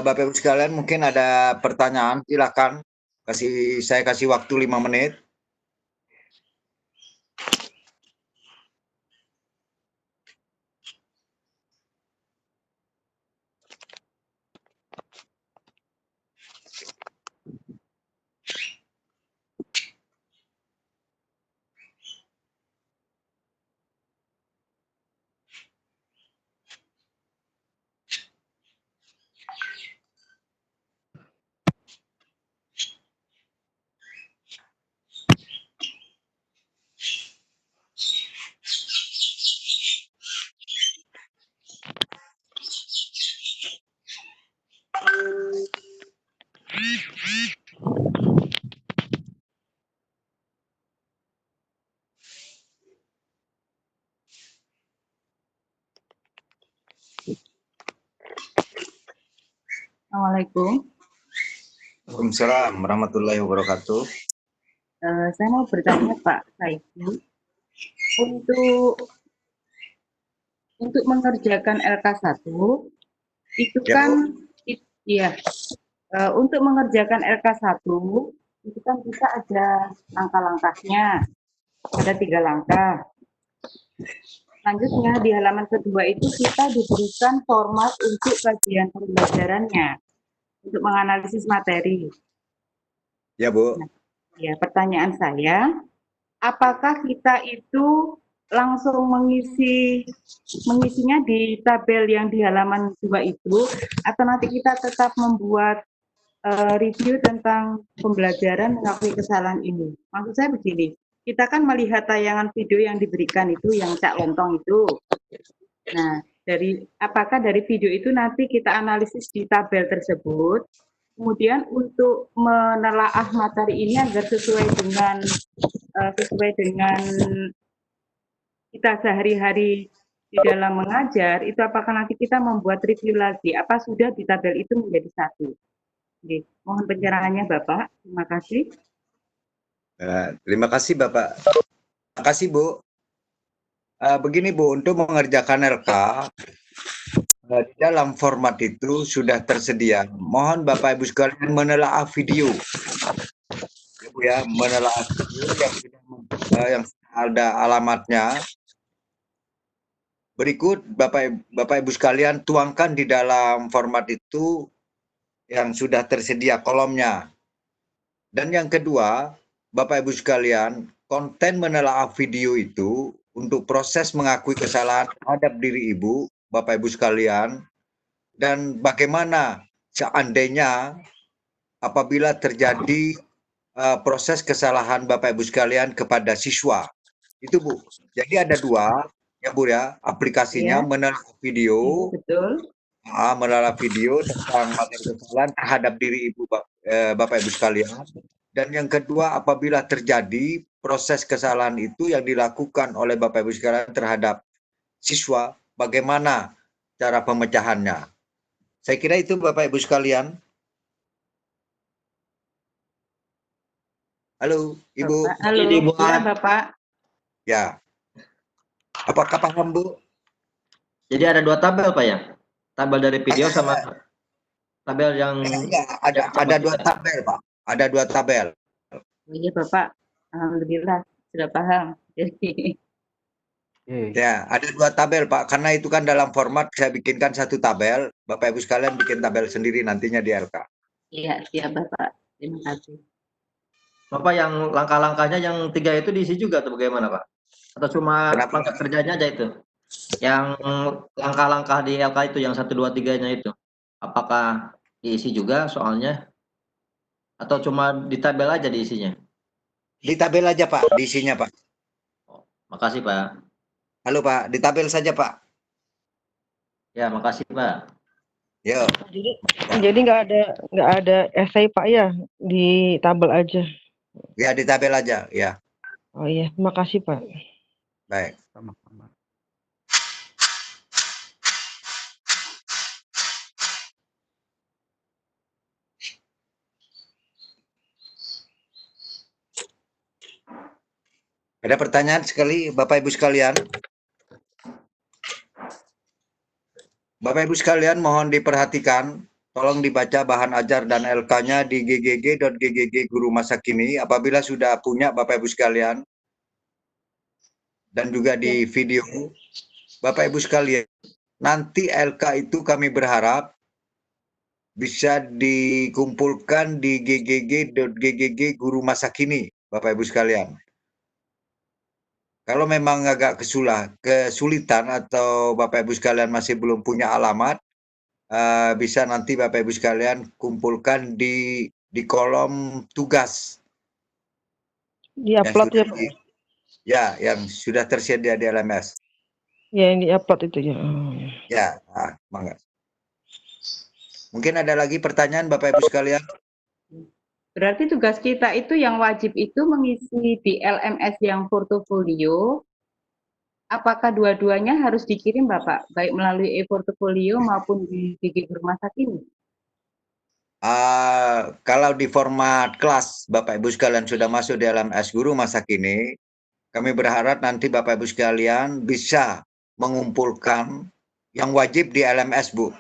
Bapak Ibu sekalian mungkin ada pertanyaan, silakan. Saya kasih waktu 5 menit. Assalamualaikum. Waalaikumsalam warahmatullahi wabarakatuh. Saya mau bertanya Pak Saidi, untuk mengerjakan LK1 itu Ya, kan untuk mengerjakan LK1 itu kan kita ada langkah-langkahnya, ada 3 langkah. Selanjutnya di halaman kedua itu kita diberikan format untuk kajian pembelajarannya untuk menganalisis materi. Ya Bu. Ya, pertanyaan saya, apakah kita itu langsung mengisinya di tabel yang di halaman 2 itu, atau nanti kita tetap membuat review tentang pembelajaran mengakui kesalahan ini? Maksud saya begini, kita kan melihat tayangan video yang diberikan itu, yang Cak Lontong itu. Nah, apakah dari video itu nanti kita analisis di tabel tersebut, kemudian untuk menelaah materi ini agar sesuai dengan kita sehari-hari di dalam mengajar, itu apakah nanti kita membuat review lagi, apa sudah di tabel itu menjadi satu? Oke, mohon pencerahannya Bapak, terima kasih. Terima kasih Bapak. Terima kasih Bu. Begini Bu, untuk mengerjakan LK, di dalam format itu sudah tersedia. Mohon Bapak Ibu sekalian menelaah video. Ya Bu ya, menelaah video yang sudah yang ada alamatnya. Berikut Bapak Ibu sekalian tuangkan di dalam format itu yang sudah tersedia kolomnya. Dan yang kedua, Bapak Ibu sekalian, konten menelaah video itu untuk proses mengakui kesalahan terhadap diri Ibu, Bapak Ibu sekalian, dan bagaimana seandainya apabila terjadi proses kesalahan Bapak Ibu sekalian kepada siswa. Itu Bu. Jadi ada dua ya Bu ya, aplikasinya menelaah video. Betul. Menelaah video tentang materi kesalahan terhadap diri Ibu Bapak Ibu sekalian. Dan yang kedua, apabila terjadi proses kesalahan itu yang dilakukan oleh Bapak Ibu sekalian terhadap siswa, bagaimana cara pemecahannya? Saya kira itu Bapak Ibu sekalian. Halo, Ibu. Bapak, halo, ya Bapak. Ya. Apakah paham Bu? Jadi ada 2 tabel Pak ya? Tabel dari video sama tabel yang ya, ada 2 tabel Pak. Ada 2 tabel. Oh iya Bapak, alhamdulillah sudah paham. Jadi ya, ada 2 tabel Pak. Karena itu kan dalam format saya bikinkan 1 tabel. Bapak Ibu sekalian bikin tabel sendiri nantinya di LK. Iya, siap Bapak. Terima kasih. Bapak yang langkah-langkahnya yang 3 itu diisi juga atau bagaimana Pak? Atau cuma langkah kerjanya aja itu? Yang langkah-langkah di LK itu yang 1, 2, 3-nya itu. Apakah diisi juga soalnya? Atau cuma di tabel aja diisinya? Di tabel aja Pak, diisinya Pak. Makasih Pak. Halo Pak, di tabel saja Pak. Ya, makasih Pak. Yo. Jadi nggak ada esai Pak ya, di tabel aja. Ya, di tabel aja, ya. Oh iya, makasih Pak. Baik. Sama-sama. Ada pertanyaan sekali Bapak Ibu sekalian? Bapak Ibu sekalian mohon diperhatikan, tolong dibaca bahan ajar dan LK-nya di ggg.ggg Guru Masa Kini apabila sudah punya Bapak Ibu sekalian. Dan juga di video. Bapak Ibu sekalian, nanti LK itu kami berharap bisa dikumpulkan di ggg.ggg Guru Masa Kini, Bapak Ibu sekalian. Kalau memang agak kesulitan atau Bapak Ibu sekalian masih belum punya alamat, bisa nanti Bapak Ibu sekalian kumpulkan di kolom tugas. Di-upload ya Pak? Ya, yang sudah tersedia di LMS. Ya, yang di-upload itu ya. Ya, mangga. Mungkin ada lagi pertanyaan Bapak Ibu sekalian? Berarti tugas kita itu yang wajib itu mengisi di LMS yang portofolio. Apakah dua-duanya harus dikirim Bapak, baik melalui e-portofolio maupun di GG Guru Masa Kini? Kalau di format kelas Bapak Ibu sekalian sudah masuk di LMS Guru Masa Kini, kami berharap nanti Bapak Ibu sekalian bisa mengumpulkan yang wajib di LMS Bu.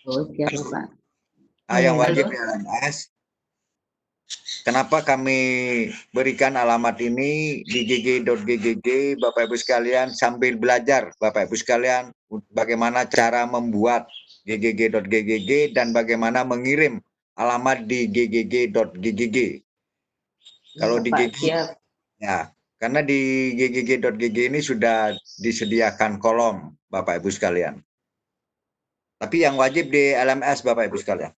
Oh, siap Bapak. Yang wajib di LMS. Kenapa kami berikan alamat ini di ggg.ggg Bapak Ibu sekalian sambil belajar Bapak Ibu sekalian bagaimana cara membuat ggg.ggg dan bagaimana mengirim alamat di ggg.ggg. Kalau di GG ya, karena di ggg.ggg ini sudah disediakan kolom Bapak Ibu sekalian. Tapi yang wajib di LMS Bapak Ibu sekalian.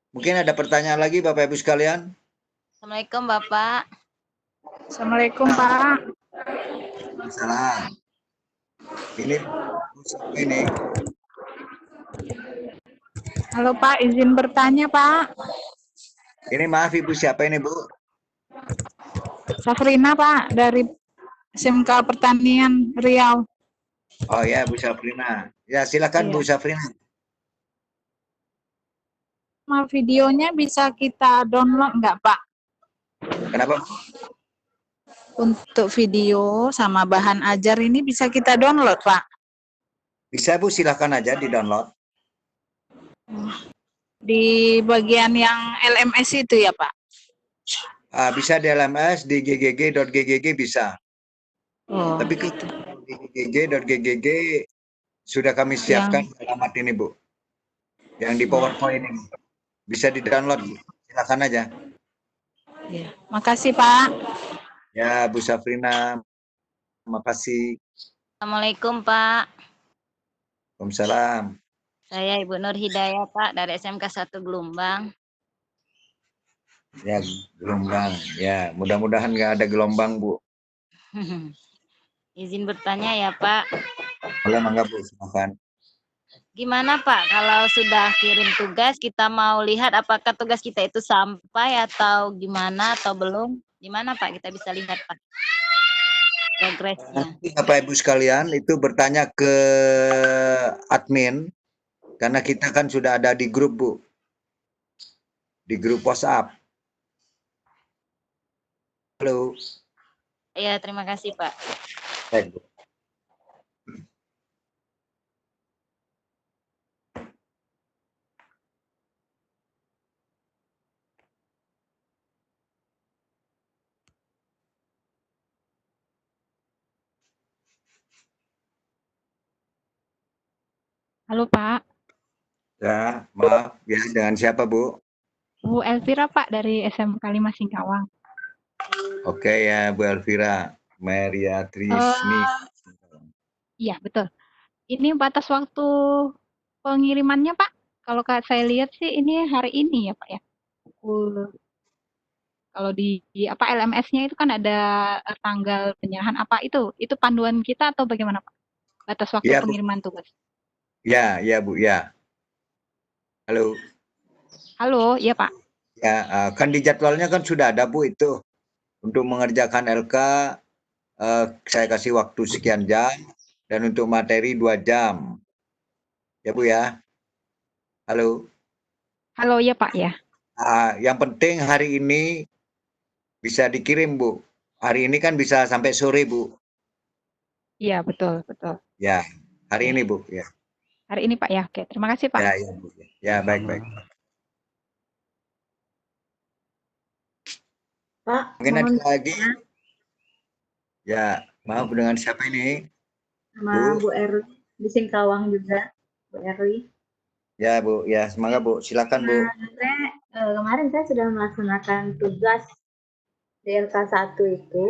Mungkin ada pertanyaan lagi Bapak Ibu sekalian? Assalamualaikum Bapak. Assalamualaikum Pak. Salam. Ini. Halo Pak, izin bertanya Pak. Ini maaf Ibu, siapa ini Bu? Safrina Pak, dari SMK Pertanian Riau. Oh ya Bu Safrina. Ya silakan Bu Safrina. Videonya bisa kita download nggak Pak? Kenapa? Untuk video sama bahan ajar ini bisa kita download, Pak? Bisa Bu, silahkan aja di-download. Di bagian yang LMS itu ya, Pak? Bisa di LMS, di ggg.ggg bisa. Oh, Tapi gitu. di ggg.ggg sudah kami siapkan alamat ini Bu. Yang di PowerPoint ini. Bisa di-download Bu. Silakan aja. Ya. Makasih, Pak. Ya, Bu Safrina. Makasih. Assalamualaikum Pak. Waalaikumsalam. Saya Ibu Nur Hidayah Pak dari SMK 1 Gelombang. Ya, gelombang. Ya, mudah-mudahan nggak ada gelombang Bu. Izin bertanya ya Pak. Boleh mangga Bu, silakan. Gimana Pak kalau sudah kirim tugas kita mau lihat apakah tugas kita itu sampai atau gimana atau belum? Gimana Pak kita bisa lihat Pak progresnya? Nanti Bapak Ibu sekalian itu bertanya ke admin karena kita kan sudah ada di grup Bu. Di grup WhatsApp. Halo. Ya terima kasih Pak. Baik Bu. Halo Pak, Ya, maaf. Ya, dengan siapa Bu? Bu Elvira Pak dari SMK 5 Singkawang. Oke ya Bu Elvira. Maria Trisni. Iya betul. Ini batas waktu pengirimannya Pak. Kalau saya lihat sih ini hari ini ya Pak ya. Kalau di apa LMS-nya itu kan ada tanggal penyerahan apa itu? Itu panduan kita atau bagaimana Pak? Batas waktu Ya, Bu. pengiriman tugas. Ya, ya Bu, ya. Halo. Halo, iya Pak. Ya, kan di jadwalnya kan sudah ada Bu itu. Untuk mengerjakan LK, saya kasih waktu sekian jam. Dan untuk materi 2 jam. Ya Bu ya. Halo. Halo, iya Pak ya. Yang penting hari ini bisa dikirim Bu. Hari ini kan bisa sampai sore Bu. Iya betul, betul. Ya, hari ini Bu. Ya. Hari ini Pak ya. Oke, terima kasih Pak. Ya, ya Bu. Ya, baik-baik. Pak, Mungkin mohon ada lagi? Ya, maaf dengan siapa ini? sama Bu. Bu Erli di Singkawang juga, Bu Erli. Ya Bu, ya semangat Bu, silakan Bu. Kemarin saya sudah melaksanakan tugas DLK 1 itu.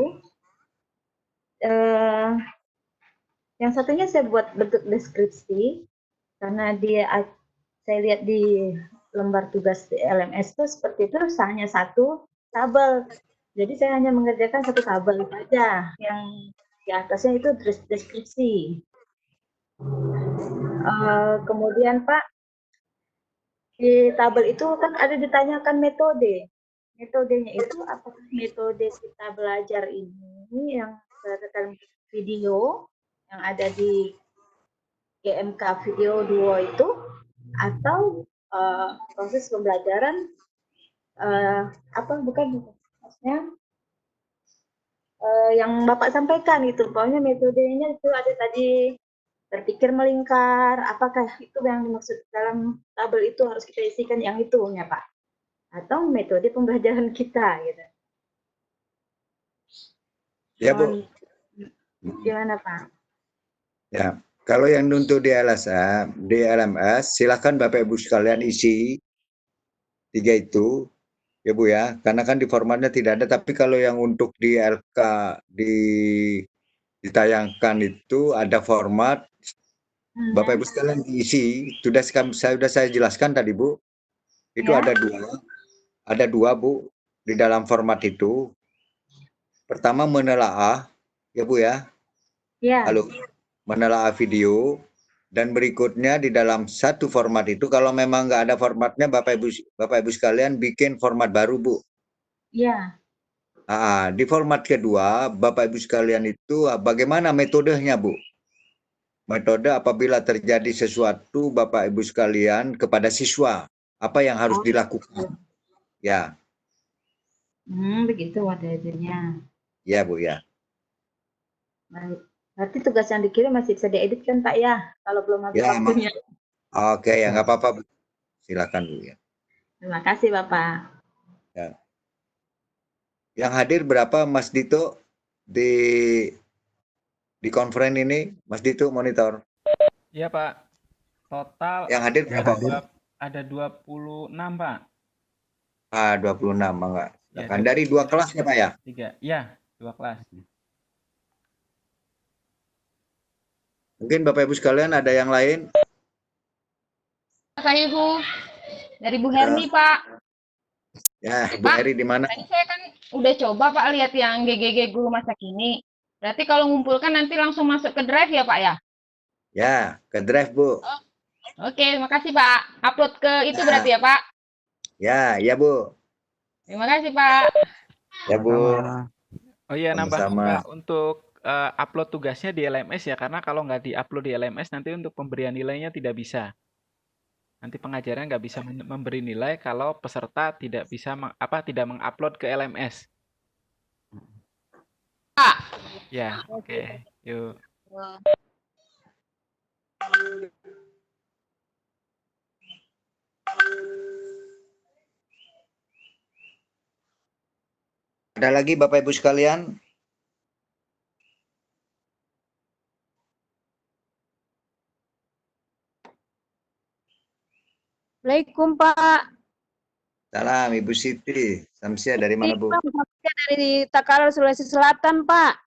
Yang satunya saya buat bentuk deskripsi karena saya lihat di lembar tugas di LMS itu seperti itu hanya satu tabel. Jadi saya hanya mengerjakan satu tabel saja, yang di atasnya itu deskripsi. Kemudian Pak, di tabel itu kan ada ditanyakan metode. Metodenya itu apakah metode kita belajar ini yang berdasarkan video yang ada di GMK Video Duo itu, atau proses pembelajaran maksudnya yang Bapak sampaikan itu, pokoknya metodenya itu ada tadi berpikir melingkar, apakah itu yang dimaksud dalam tabel itu harus kita isikan yang itu ya Pak, atau metode pembelajaran kita gitu. Ya Bu. Gimana Pak? Ya, kalau yang untuk di LMS, silakan Bapak Ibu sekalian isi 3 itu. Ya Bu ya, karena kan di formatnya tidak ada, tapi kalau yang untuk di LK ditayangkan itu ada format. Bapak Ibu sekalian diisi, sudah saya jelaskan tadi Bu. Itu Ya. ada dua Bu di dalam format itu. Pertama menelaah, ya Bu ya. Ya. Halo, menelaah video. Dan berikutnya di dalam satu format itu, kalau memang nggak ada formatnya, Bapak Ibu sekalian bikin format baru Bu. Iya. Di format kedua, Bapak Ibu sekalian itu bagaimana metodenya Bu? Metode apabila terjadi sesuatu Bapak Ibu sekalian kepada siswa, apa yang harus dilakukan? Ya. Begitu metodenya. Ya Bu ya. Baik. Berarti tugas yang dikirim masih bisa diedit kan Pak ya? Kalau belum habis Ya, waktunya. oke ya nggak apa-apa Bu. Silakan Bu ya. Terima kasih Bapak. Ya. Yang hadir berapa Mas Dito di konferen ini? Mas Dito monitor. Iya Pak, total Yang hadir berapa? ada 26 Pak. 26 enggak. Ya, Silakan. Dari 2 kelas ya Pak ya? 3, ya 2 kelas. Mungkin Bapak Ibu sekalian ada yang lain? Saya Bu, dari Bu Herni Pak. Ya, Bu Eri di mana? Tadi saya kan udah coba Pak lihat yang GGG Guru Masa Kini. Berarti kalau ngumpulkan nanti langsung masuk ke Drive ya Pak ya? Ya, ke Drive Bu. Oke, makasih Pak. Upload ke itu berarti ya Pak? Ya Bu. Terima kasih Pak. Ya Bu. Oh iya, nambah Sama-sama. Pak untuk upload tugasnya di LMS ya, karena kalau nggak di-upload di LMS nanti untuk pemberian nilainya tidak bisa. Nanti pengajaran nggak bisa memberi nilai kalau peserta tidak bisa tidak mengupload ke LMS. Pak. Ya, oke. Yuk. Ada lagi Bapak Ibu sekalian? Assalamualaikum Pak. Salam Ibu Siti. Samsia dari mana Bu? Dari Takalar, Sulawesi Selatan Pak.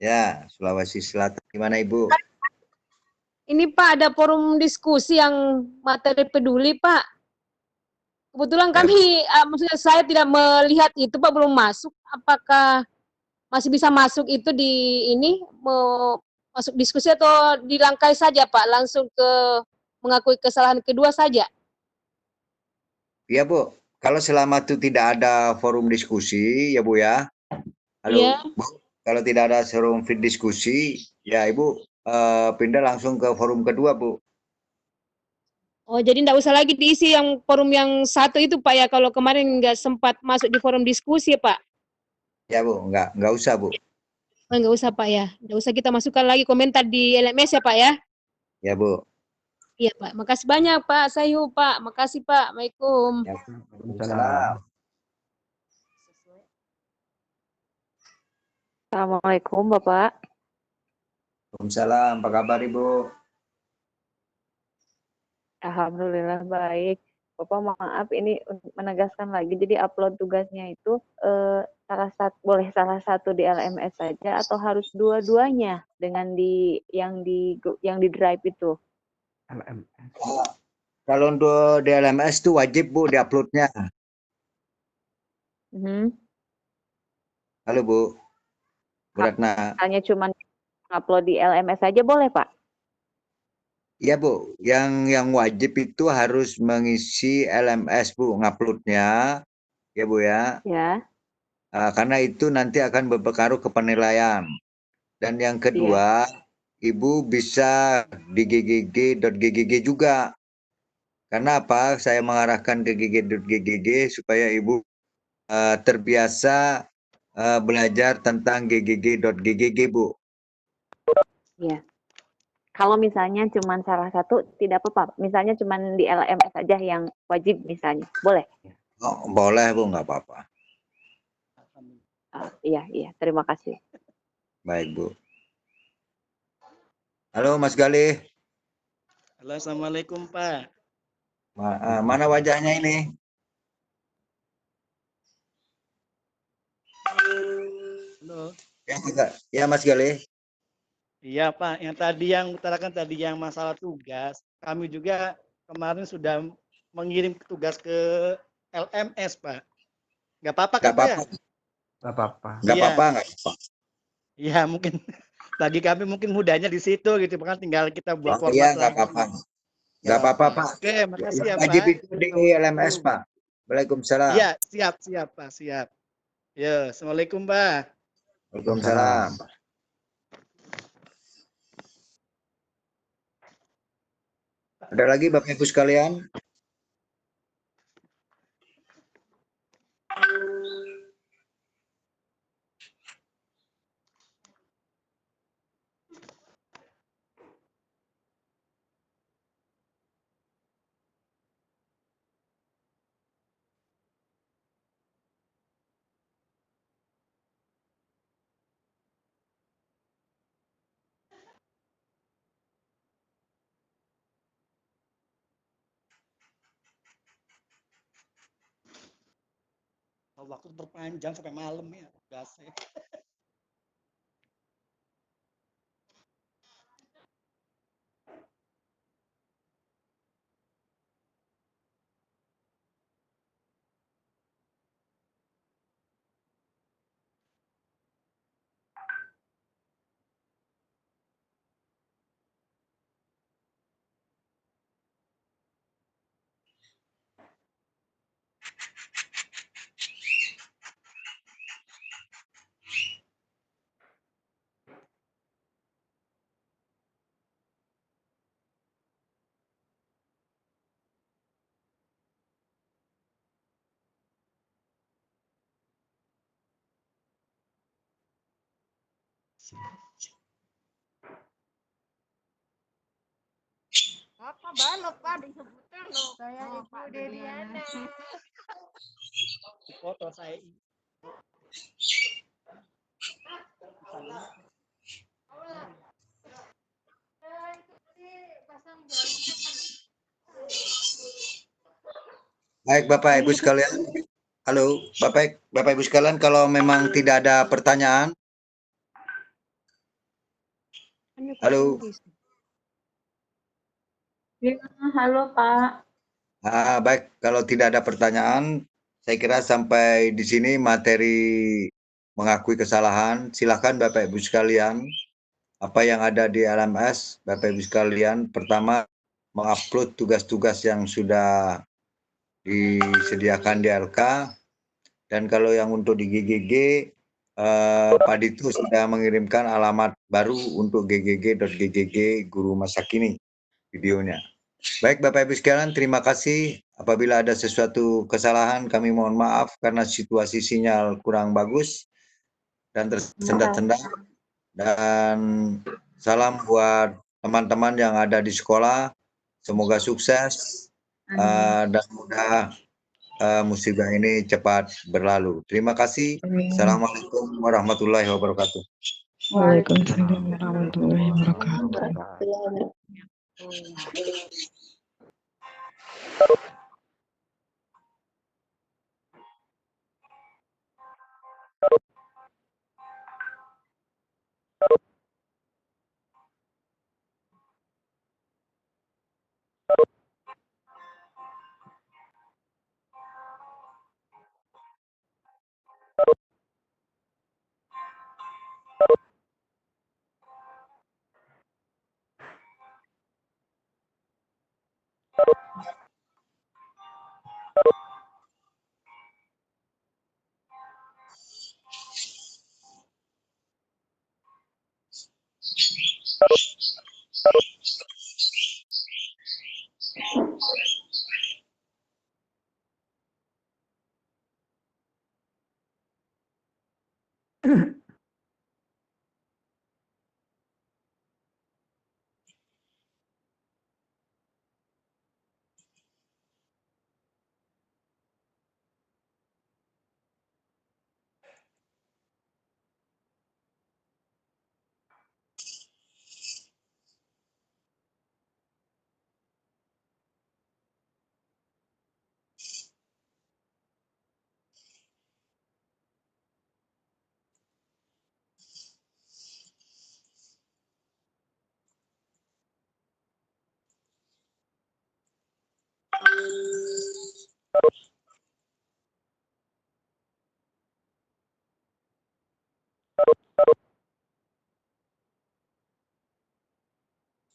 Ya, Sulawesi Selatan. Gimana Ibu? Ini Pak ada forum diskusi yang materi peduli Pak. Kebetulan kami, maksudnya saya tidak melihat itu Pak, belum masuk. Apakah masih bisa masuk itu di ini, masuk diskusi atau dilangkai saja Pak, langsung ke mengakui kesalahan kedua saja? Iya Bu, kalau selama itu tidak ada forum diskusi ya Bu ya. Halo Iya. Bu, kalau tidak ada forum diskusi ya Ibu pindah langsung ke forum kedua Bu. Oh, jadi enggak usah lagi diisi yang forum yang satu itu Pak ya, kalau kemarin nggak sempat masuk di forum diskusi ya Pak? Ya Bu, nggak usah Bu. Oh, nggak usah Pak ya, nggak usah kita masukkan lagi komentar di LMS ya Pak ya? Ya Bu. Iya Pak, makasih banyak Pak Sayhu Pak, makasih Pak, Assalamualaikum. Ya, Salam. Assalamualaikum Bapak. Waalaikumsalam, apa kabar Ibu? Alhamdulillah baik. Bapak maaf ini untuk menegaskan lagi, jadi upload tugasnya itu boleh salah satu di LMS saja atau harus dua-duanya dengan yang di Drive itu? LMS. Kalau untuk di LMS itu wajib Bu diuploadnya. Halo Bu, Bu Ratna. Hanya cuma upload di LMS saja boleh Pak? Iya Bu, yang wajib itu harus mengisi LMS Bu, nguploadnya ya Bu ya. Ya. Karena itu nanti akan berpengaruh ke penilaian. Dan yang kedua, Ibu bisa di ggg.ggg juga. Karena apa? Saya mengarahkan ke ggg.ggg supaya Ibu terbiasa belajar tentang ggg.ggg Bu. Iya. Kalau misalnya cuma salah satu tidak apa-apa. Misalnya cuma di LMS saja yang wajib misalnya. Boleh? Oh, boleh Bu, nggak apa-apa. Iya. Terima kasih. Baik Bu. Halo Mas Galih. Halo, Assalamualaikum Pak. Mana wajahnya ini? Halo. Ya Mas Galih. Iya Pak, yang tadi yang utarakan tadi yang masalah tugas, kami juga kemarin sudah mengirim tugas ke LMS Pak. Nggak apa-apa kan Pak ya? Nggak apa-apa. Nggak apa-apa, nggak apa-apa. Iya mungkin bagi kami mungkin mudahnya di situ gitu, kan tinggal kita buat format Iya, nggak lagi. apa-apa. Nggak apa-apa Pak. Oke, makasih ya Pak. Wajib itu di LMS Pak. Waalaikumsalam. Iya, siap Pak, siap. Ya, Assalamualaikum Pak. Waalaikumsalam. Ada lagi Bapak Ibu sekalian? waktu terpanjang sampai malam ya tugasnya. Apa balok Pak disebutkan loh kayak Ibu Dediana. Foto saya. Baik Bapak Ibu sekalian. Halo, Bapak Ibu sekalian, kalau memang tidak ada pertanyaan. Halo. Ya, halo Pak. Baik, kalau tidak ada pertanyaan, saya kira sampai di sini materi mengakui kesalahan. Silakan Bapak Ibu sekalian, apa yang ada di LMS, Bapak Ibu sekalian, pertama mengupload tugas-tugas yang sudah disediakan di LK, dan kalau yang untuk di GGG, Pak Ditu sudah mengirimkan alamat baru untuk ggg.ggg Guru Masa Kini videonya. Baik Bapak Ibu sekalian, terima kasih. Apabila ada sesuatu kesalahan, kami mohon maaf karena situasi sinyal kurang bagus dan tersendat-sendat. Dan salam buat teman-teman yang ada di sekolah. Semoga sukses dan mudah musibah ini cepat berlalu. Terima kasih. Assalamualaikum warahmatullahi wabarakatuh. Waalaikumsalam warahmatullahi wabarakatuh.